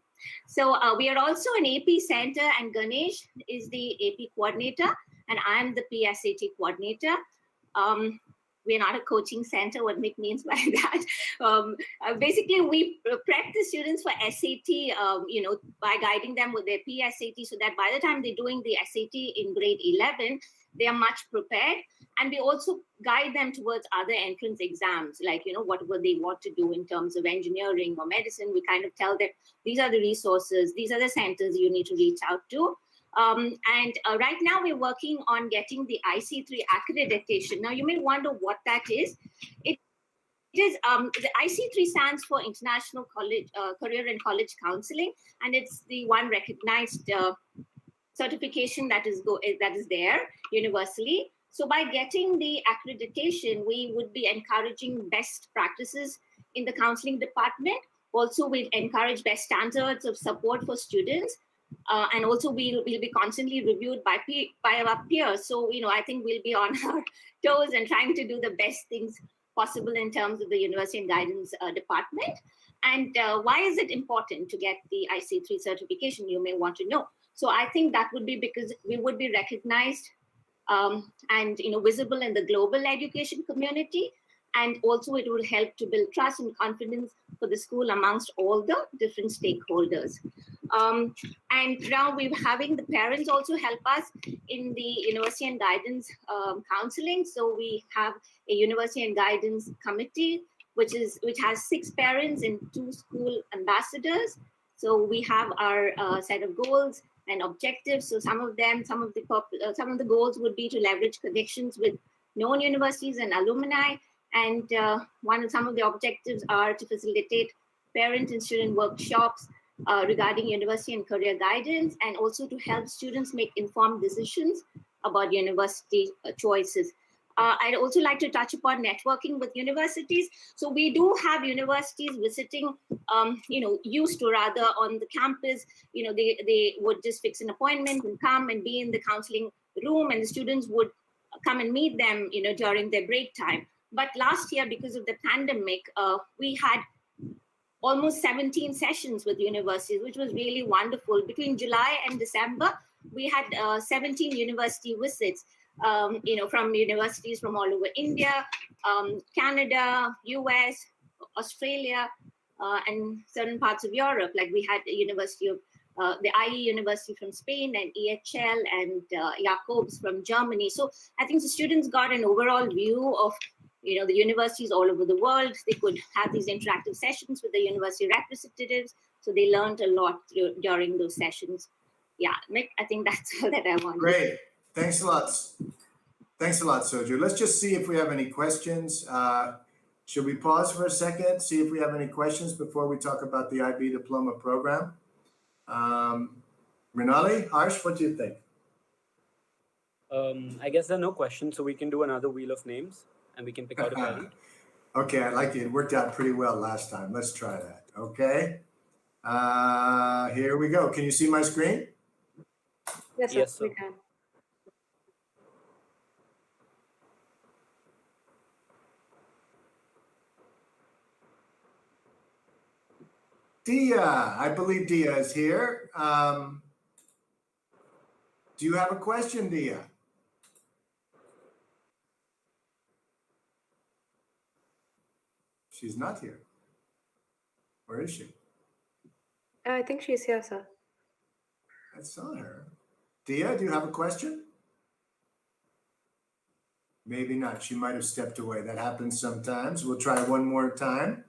So we are also an AP center, and Ganesh is the AP coordinator, and I'm the PSAT coordinator. We're not a coaching center, what Mick means by that. Basically, we prep the students for SAT, by guiding them with their PSAT, so that by the time they're doing the SAT in grade 11, they are much prepared. And we also guide them towards other entrance exams, like, whatever they want to do in terms of engineering or medicine. We kind of tell them, these are the resources, these are the centers you need to reach out to. Right now we're working on getting the IC3 accreditation. Now you may wonder what that is. It is the IC3 stands for International College Career and College Counseling, and it's the one recognized certification that is there universally. So by getting the accreditation, we would be encouraging best practices in the counseling department. Also, we encourage best standards of support for students. And also we'll be constantly reviewed by our peers. So, I think we'll be on our toes and trying to do the best things possible in terms of the University and Guidance Department. And why is it important to get the IC3 certification, you may want to know. So I think that would be because we would be recognized and visible in the global education community. And also it will help to build trust and confidence for the school amongst all the different stakeholders. And now we're having the parents also help us in the University and Guidance counseling. So we have a University and Guidance committee, which has 6 parents and 2 school ambassadors. So we have our set of goals and objectives. So some of the goals would be to leverage connections with known universities and alumni. And some of the objectives are to facilitate parent and student workshops regarding university and career guidance, and also to help students make informed decisions about university choices. I'd also like to touch upon networking with universities. So we do have universities visiting, used to rather on the campus, they would just fix an appointment and come and be in the counseling room, and the students would come and meet them, during their break time. But last year, because of the pandemic, we had almost 17 sessions with universities, which was really wonderful. Between July and December, we had 17 university visits, from universities from all over India, Canada, US, Australia, and certain parts of Europe. Like we had the University of the IE University from Spain, and EHL and Jacobs from Germany. So I think the students got an overall view of the universities all over the world. They could have these interactive sessions with the university representatives. So they learned a lot during those sessions. Yeah, Mick, I think that's all that I wanted. Great. Thanks a lot. Thanks a lot, Soju. Let's just see if we have any questions. Should we pause for a second, see if we have any questions before we talk about the IB diploma program? Mrinali, Harsh, what do you think? I guess there are no questions, so we can do another wheel of names and we can pick out a parent. Okay, I like it. It worked out pretty well last time. Let's try that. Okay. Here we go. Can you see my screen? Yes, sir, Yes, sir. we can. Dia, I believe Dia is here. Do you have a question, Dia? She's not here. Where is she? I think she's here, sir. I saw her. Dia, do you have a question? Maybe not. She might have stepped away. That happens sometimes. We'll try one more time.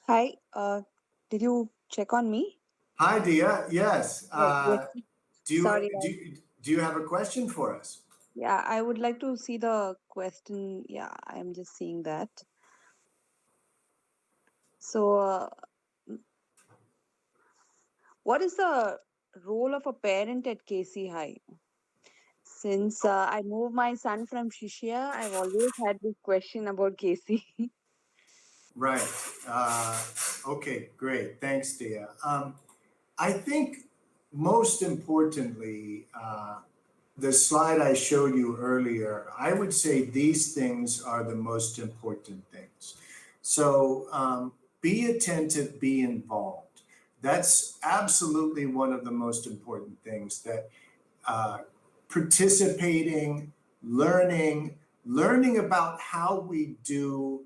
Hi, did you check on me? Hi, Dia. Yes. Yes. Do you Sorry, do you have a question for us? yeah, I would like to see the question. Yeah, I'm just seeing that. So, what is the role of a parent at KC High? Since I moved my son from Shishya, I've always had this question about KC. Right. Okay, great. Thanks, Dia. I think most importantly, the slide I showed you earlier, I would say these things are the most important things. So be attentive, be involved. That's absolutely one of the most important things, that participating, learning about how we do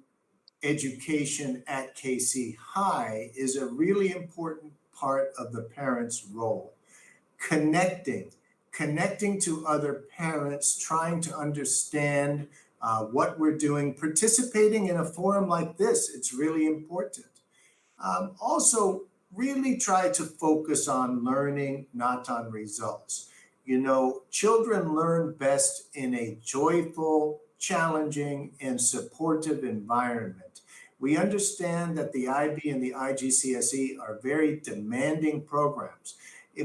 education at KC High is a really important part of the parent's role. Connecting to other parents, trying to understand what we're doing, participating in a forum like this, it's really important. Also, really try to focus on learning, not on results. You know, children learn best in a joyful, challenging, and supportive environment. We understand that the IB and the IGCSE are very demanding programs.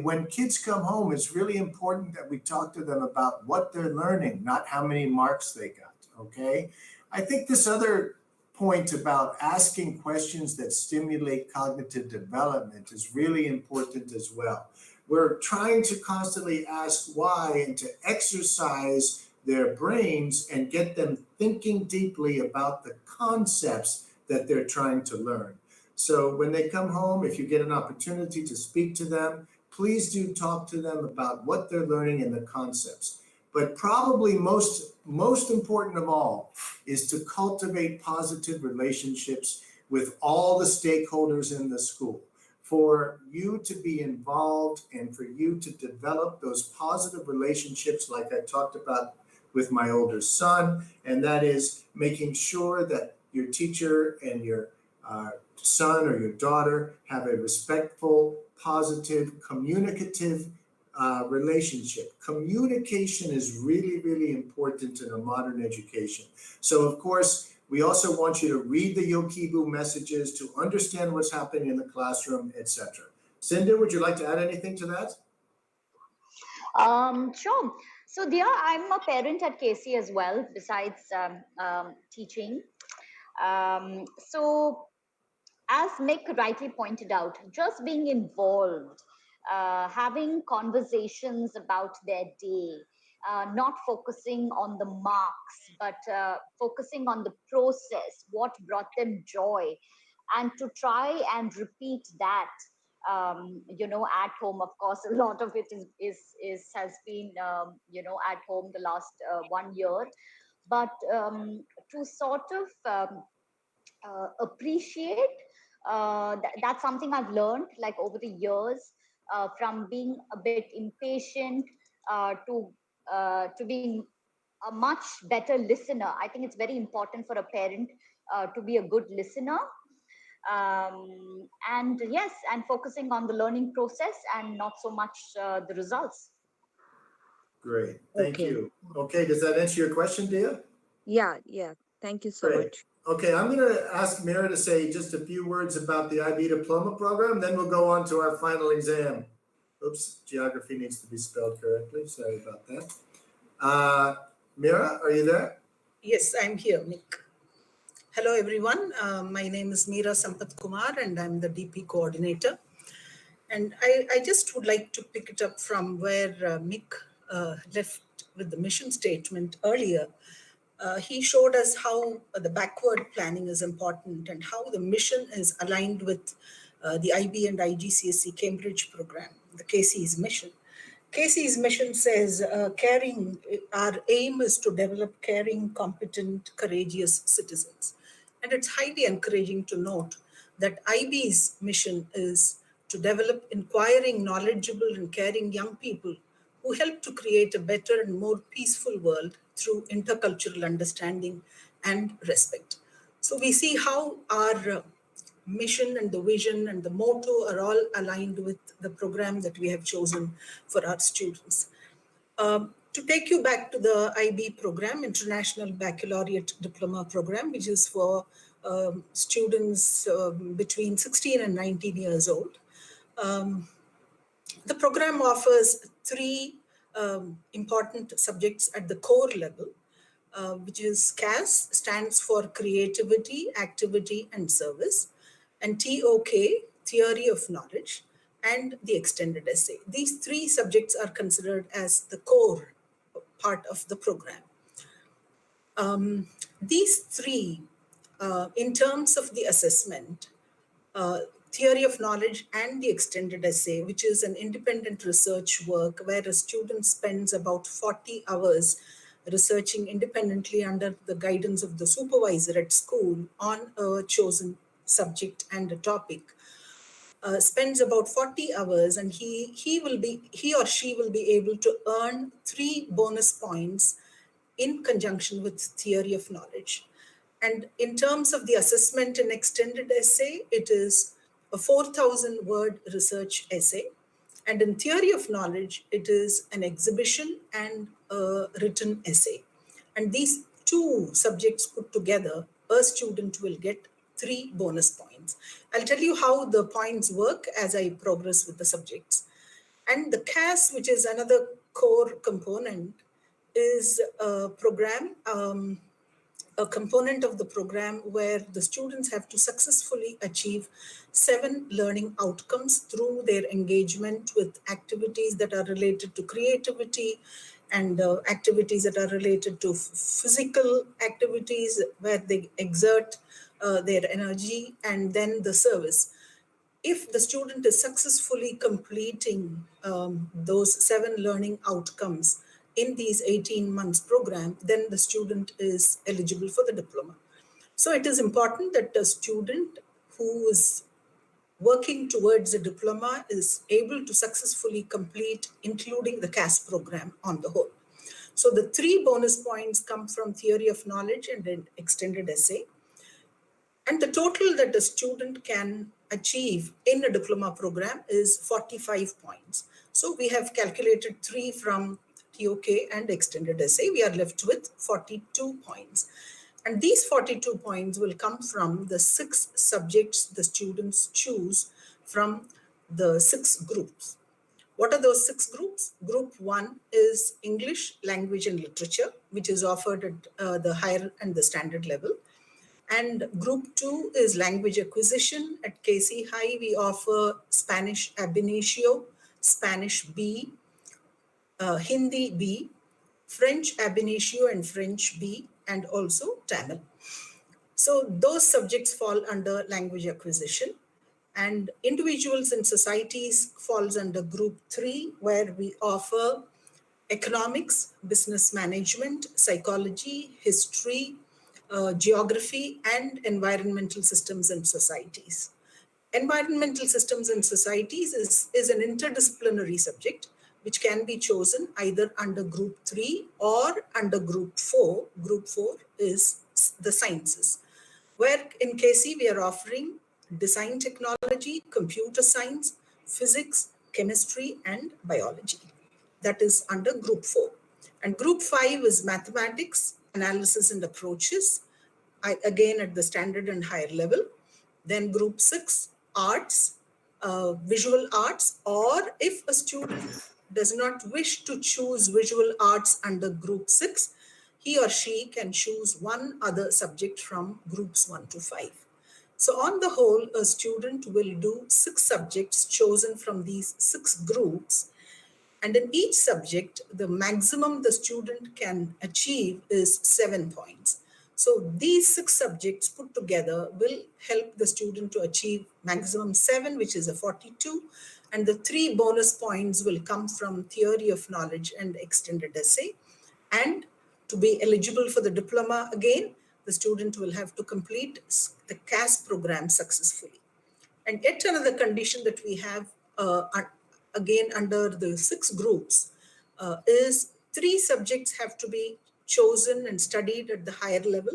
When kids come home, it's really important that we talk to them about what they're learning, not how many marks they got, okay? I think this other point about asking questions that stimulate cognitive development is really important as well. We're trying to constantly ask why and to exercise their brains and get them thinking deeply about the concepts that they're trying to learn. So when they come home, if you get an opportunity to speak to them, please do talk to them about what they're learning and the concepts. But probably most important of all is to cultivate positive relationships with all the stakeholders in the school. For you to be involved and for you to develop those positive relationships like I talked about with my older son, and that is making sure that your teacher and your son or your daughter have a respectful, positive, communicative relationship. Communication is really, really important in a modern education. So of course, we also want you to read the Yokibu messages, to understand what's happening in the classroom, etc. Cindy, would you like to add anything to that? Sure. So Dia, I'm a parent at KC as well, besides teaching. So as Mick rightly pointed out, just being involved, having conversations about their day, not focusing on the marks, but focusing on the process, what brought them joy, and to try and repeat that, you know, at home. Of course, a lot of it has been, you know, at home the last 1 year, but to sort of appreciate, that's something I've learned like over the years, from being a bit impatient to being a much better listener. I think it's very important for a parent to be a good listener. And yes, and focusing on the learning process and not so much the results. Great, thank Okay. you. Okay, does that answer your question, Dia? Yeah, thank you so Great. much. Okay, I'm going to ask Mira to say just a few words about the IB diploma program, then we'll go on to our final exam. Oops, geography needs to be spelled correctly. Sorry about that. Mira, are you there? Yes, I'm here, Nick. Hello, everyone. My name is Meera Sampath Kumar, and I'm the DP coordinator. And I just would like to pick it up from where Mick left with the mission statement earlier. He showed us how the backward planning is important and how the mission is aligned with the IB and IGCSE Cambridge program, the KC's mission. Casey's mission says our aim is to develop caring, competent, courageous citizens. And it's highly encouraging to note that IB's mission is to develop inquiring, knowledgeable, and caring young people who help to create a better and more peaceful world through intercultural understanding and respect. So we see how our mission and the vision and the motto are all aligned with the program that we have chosen for our students. To take you back to the IB program, International Baccalaureate Diploma Program, which is for students between 16 and 19 years old. The program offers three important subjects at the core level, which is CAS, stands for Creativity, Activity, and Service, and TOK, Theory of Knowledge, and the Extended Essay. These three subjects are considered as the core part of the program. These three, in terms of the assessment, Theory of Knowledge and the Extended Essay, which is an independent research work where a student spends about 40 hours researching independently under the guidance of the supervisor at school on a chosen subject and a topic, spends about 40 hours, and he or she will be able to earn 3 bonus points in conjunction with Theory of Knowledge. And in terms of the assessment and Extended Essay, it is a 4,000 word research essay. And in Theory of Knowledge, it is an exhibition and a written essay. And these two subjects put together, a student will get 3 bonus points. I'll tell you how the points work as I progress with the subjects. And the CAS, which is another core component, is a program, a component of the program where the students have to successfully achieve 7 learning outcomes through their engagement with activities that are related to creativity and activities that are related to physical activities where they exert their energy, and then the service. If the student is successfully completing those 7 learning outcomes in these 18 months program, then the student is eligible for the diploma. So it is important that the student who is working towards a diploma is able to successfully complete, including the CAS program on the whole. So the 3 bonus points come from Theory of Knowledge and an Extended Essay. And the total that the student can achieve in a diploma program is 45 points. So we have calculated 3 from TOK and Extended Essay. We are left with 42 points. And these 42 points will come from the 6 subjects the students choose from the 6 groups. What are those 6 groups? Group 1 is English, Language and Literature, which is offered at the higher and the standard level. And Group 2 is Language Acquisition. At KC High, we offer Spanish ab initio, Spanish B, Hindi B, French ab initio and French B, and also Tamil. So those subjects fall under language acquisition, and individuals and societies falls under Group 3, where we offer economics, business management, psychology, history, geography, and environmental systems and societies. Environmental systems and societies is an interdisciplinary subject which can be chosen either under Group 3 or under Group 4. Group 4 is the sciences, where in KC we are offering design technology, computer science, physics, chemistry, and biology. That is under Group 4. And Group 5 is mathematics, analysis and approaches, again at the standard and higher level. Then Group 6, arts, visual arts, or if a student does not wish to choose visual arts under Group 6, he or she can choose one other subject from Groups 1 to 5. So on the whole, a student will do 6 subjects chosen from these 6 groups. And in each subject, the maximum the student can achieve is 7 points. So these 6 subjects put together will help the student to achieve maximum 7, which is a 42, And the 3 bonus points will come from theory of knowledge and extended essay. And to be eligible for the diploma again, the student will have to complete the CAS program successfully. And yet another condition that we have again under the 6 groups is 3 subjects have to be chosen and studied at the higher level,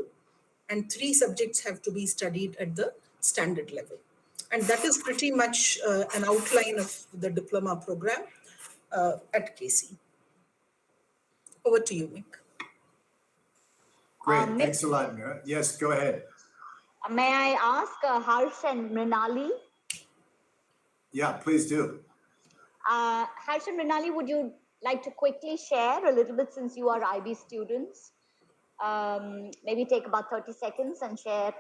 and 3 subjects have to be studied at the standard level. And that is pretty much an outline of the diploma program at KC. Over to you, Mick. Great, thanks a lot, Mira. Yes, go ahead. May I ask Harsh and Mrinali? Yeah, please do. Harsh and Mrinali, would you like to quickly share a little bit, since you are IB students? Maybe take about 30 seconds and share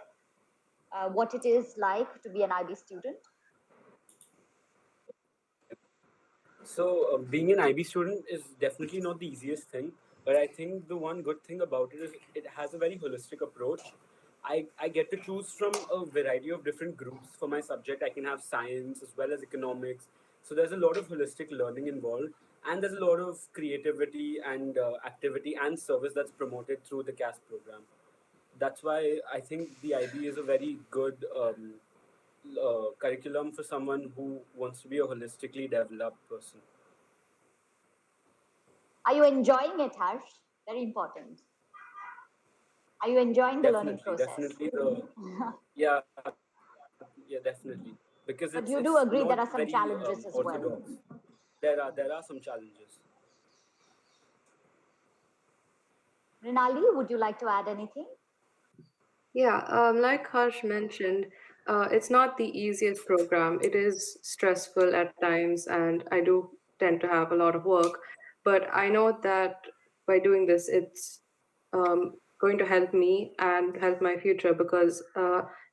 what it is like to be an IB student. So being an IB student is definitely not the easiest thing, but I think the one good thing about it is it has a very holistic approach. I get to choose from a variety of different groups for my subject. I can have science as well as economics. So there's a lot of holistic learning involved, and there's a lot of creativity and activity and service that's promoted through the CAS program. That's why I think the IB is a very good curriculum for someone who wants to be a holistically developed person. Are you enjoying it, Harsh? Very important. Are you enjoying the learning process? Definitely. Yeah, definitely. Because but it's, you do agree there are some very, challenges as well. orthodox. There are some challenges. Mrinali, would you like to add anything? Yeah, like Harsh mentioned, it's not the easiest program. It is stressful at times, and I do tend to have a lot of work. But I know that by doing this, it's going to help me and help my future because,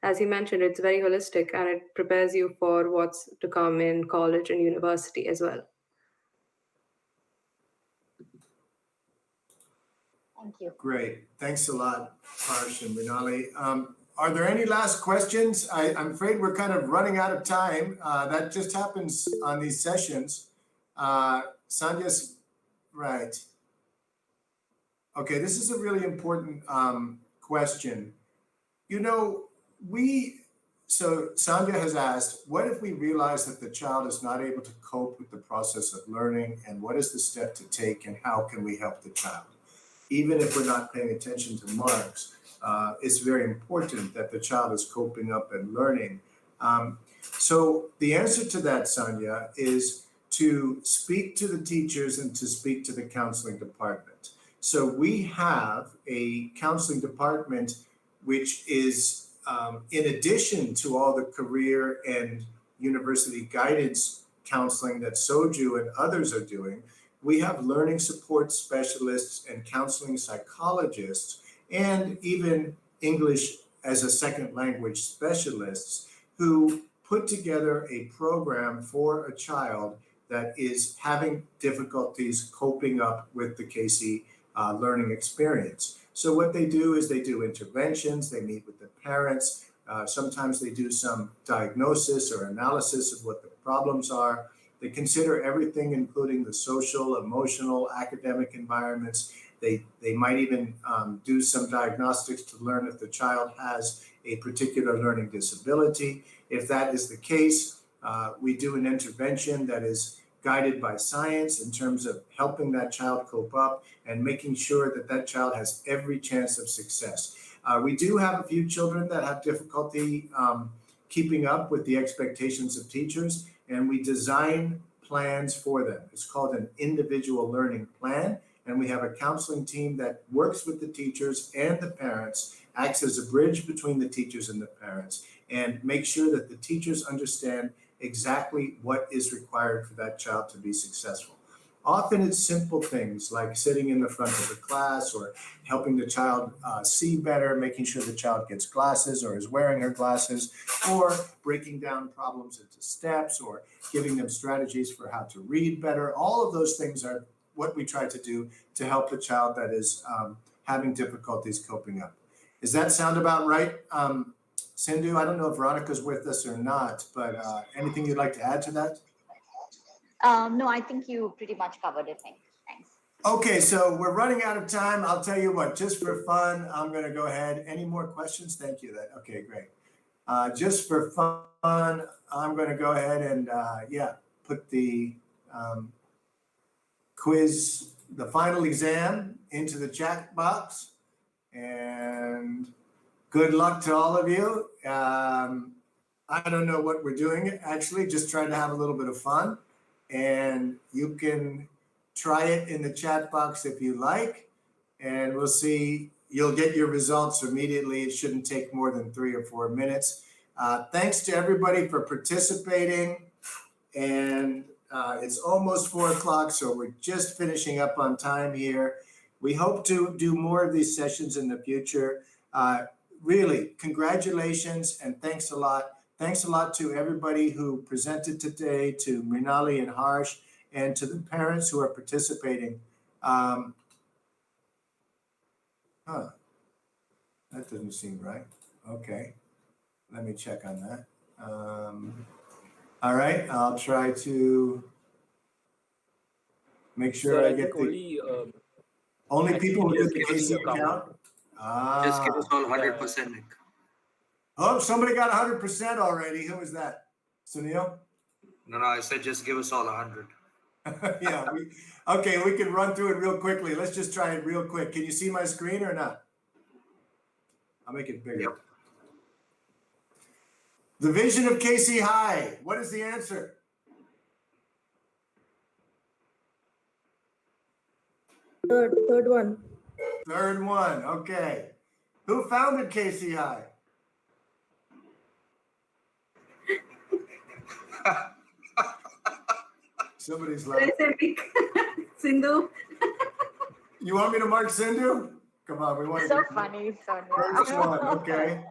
as he mentioned, it's very holistic and it prepares you for what's to come in college and university as well. Thank you. Great. Thanks a lot, Harsh and Mrinali. Are there any last questions? I'm afraid we're kind of running out of time. That just happens on these sessions. Sanja's right. Okay, this is a really important question. You know, so Sandhya has asked, what if we realize that the child is not able to cope with the process of learning, and what is the step to take, and how can we help the child? Even if we're not paying attention to marks, it's very important that the child is coping up and learning. So the answer to that, Sandhya, is to speak to the teachers and to speak to the counseling department. So we have a counseling department which is, in addition to all the career and university guidance counseling that Soju and others are doing, we have learning support specialists and counseling psychologists, and even English as a second language specialists who put together a program for a child that is having difficulties coping up with the KC learning experience. So what they do is they do interventions, they meet with the parents, sometimes they do some diagnosis or analysis of what the problems are. They consider everything, including the social, emotional, academic environments. They might even do some diagnostics to learn if the child has a particular learning disability. If that is the case, we do an intervention that is guided by science in terms of helping that child cope up and making sure that that child has every chance of success. We do have a few children that have difficulty keeping up with the expectations of teachers, and we design plans for them. It's called an individual learning plan, and we have a counseling team that works with the teachers and the parents, acts as a bridge between the teachers and the parents, and make sure that the teachers understand exactly what is required for that child to be successful. Often it's simple things like sitting in the front of the class or helping the child see better, making sure the child gets glasses or is wearing her glasses, or breaking down problems into steps, or giving them strategies for how to read better. All of those things are what we try to do to help the child that is having difficulties coping up. Does that sound about right? Sindhu, I don't know if Veronica's with us or not, but anything you'd like to add to that? No, I think you pretty much covered it. Thanks. Okay, so we're running out of time. I'll tell you what, just for fun, I'm going to go ahead. Any more questions? Thank you. Okay, great. Just for fun, I'm going to go ahead and put the quiz, the final exam into the chat box. And good luck to all of you. I don't know what we're doing, actually, just trying to have a little bit of fun. And you can try it in the chat box if you like, and we'll see. You'll get your results immediately. It shouldn't take more than 3 or 4 minutes. Thanks to everybody for participating. And it's almost 4 o'clock, so we're just finishing up on time here. We hope to do more of these sessions in the future. Really, congratulations and thanks a lot. Thanks a lot to everybody who presented today, to Mrinali and Harsh, and to the parents who are participating. That doesn't seem right. Okay, let me check on that. All right, I'll try to make sure Sir, I I get think the only people who did the KC account. Just give us all 100%, Nick. Oh, somebody got 100% already. Who was that? Sunil? No, I said just give us all 100. Yeah. Okay, we can run through it real quickly. Let's just try it real quick. Can you see my screen or not? I'll make it bigger. Yep. The vision of KC High. What is the answer? Third one. Third one. Okay. Who founded KC High? Somebody's laughing. Sindhu. You want me to mark Sindhu? Come on, we want So to. funny, Sonia. First one, okay.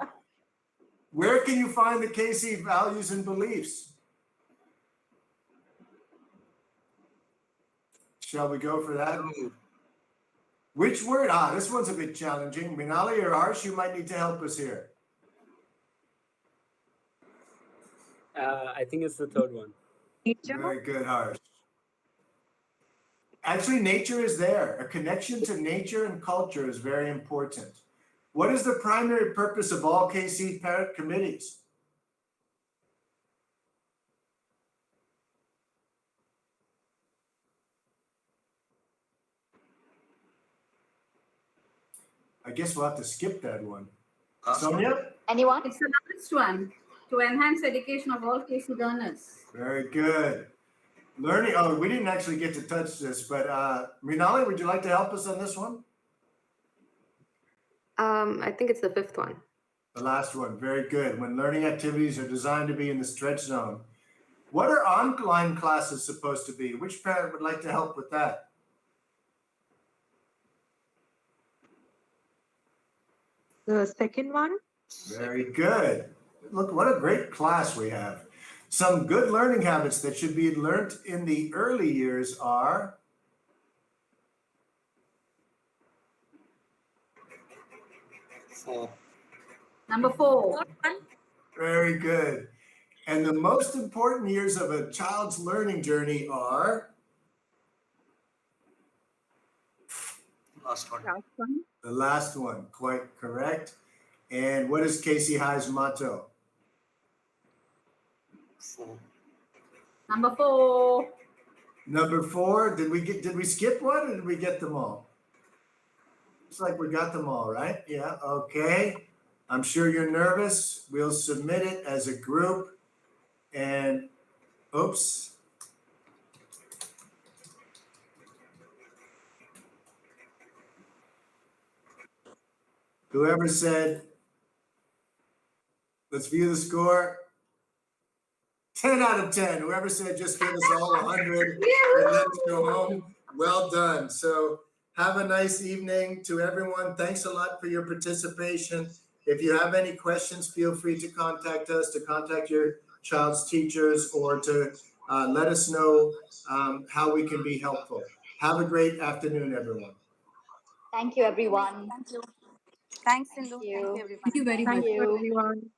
Where can you find the KC values and beliefs? Shall we go for that? Which word? This one's a bit challenging. Mrinali or Harsh, you might need to help us here. I think it's the third one. Very good, Harsh. Actually, nature is there. A connection to nature and culture is very important. What is the primary purpose of all KC parent committees? I guess we'll have to skip that one. Sonia? Anyone? It's the last one. To enhance education of all KC learners. Very good. Learning, we didn't actually get to touch this, but Mrinali, would you like to help us on this one? I think it's the 5th one. The last one, very good. When learning activities are designed to be in the stretch zone. What are online classes supposed to be? Which parent would like to help with that? The second one. Very good. Look, what a great class we have. Some good learning habits that should be learned in the early years are Number 4. very good. And the most important years of a child's learning journey are Last one. the last one, quite correct. And what is KC High's motto? 4. Number 4. Number 4, did we skip one or did we get them all? Looks like we got them all, right? Yeah, okay. I'm sure you're nervous. We'll submit it as a group. And, oops. Whoever said, let's view the score. 10 out of 10. Whoever said just give us all 100 and let's go home. Well done. So have a nice evening to everyone. Thanks a lot for your participation. If you have any questions, feel free to contact us, to contact your child's teachers, or to let us know how we can be helpful. Have a great afternoon, everyone. Thank you, everyone. Thank you. Thanks, Sindhu. Thank you. Thank you, everyone. Thank you very much. Thank you, everyone.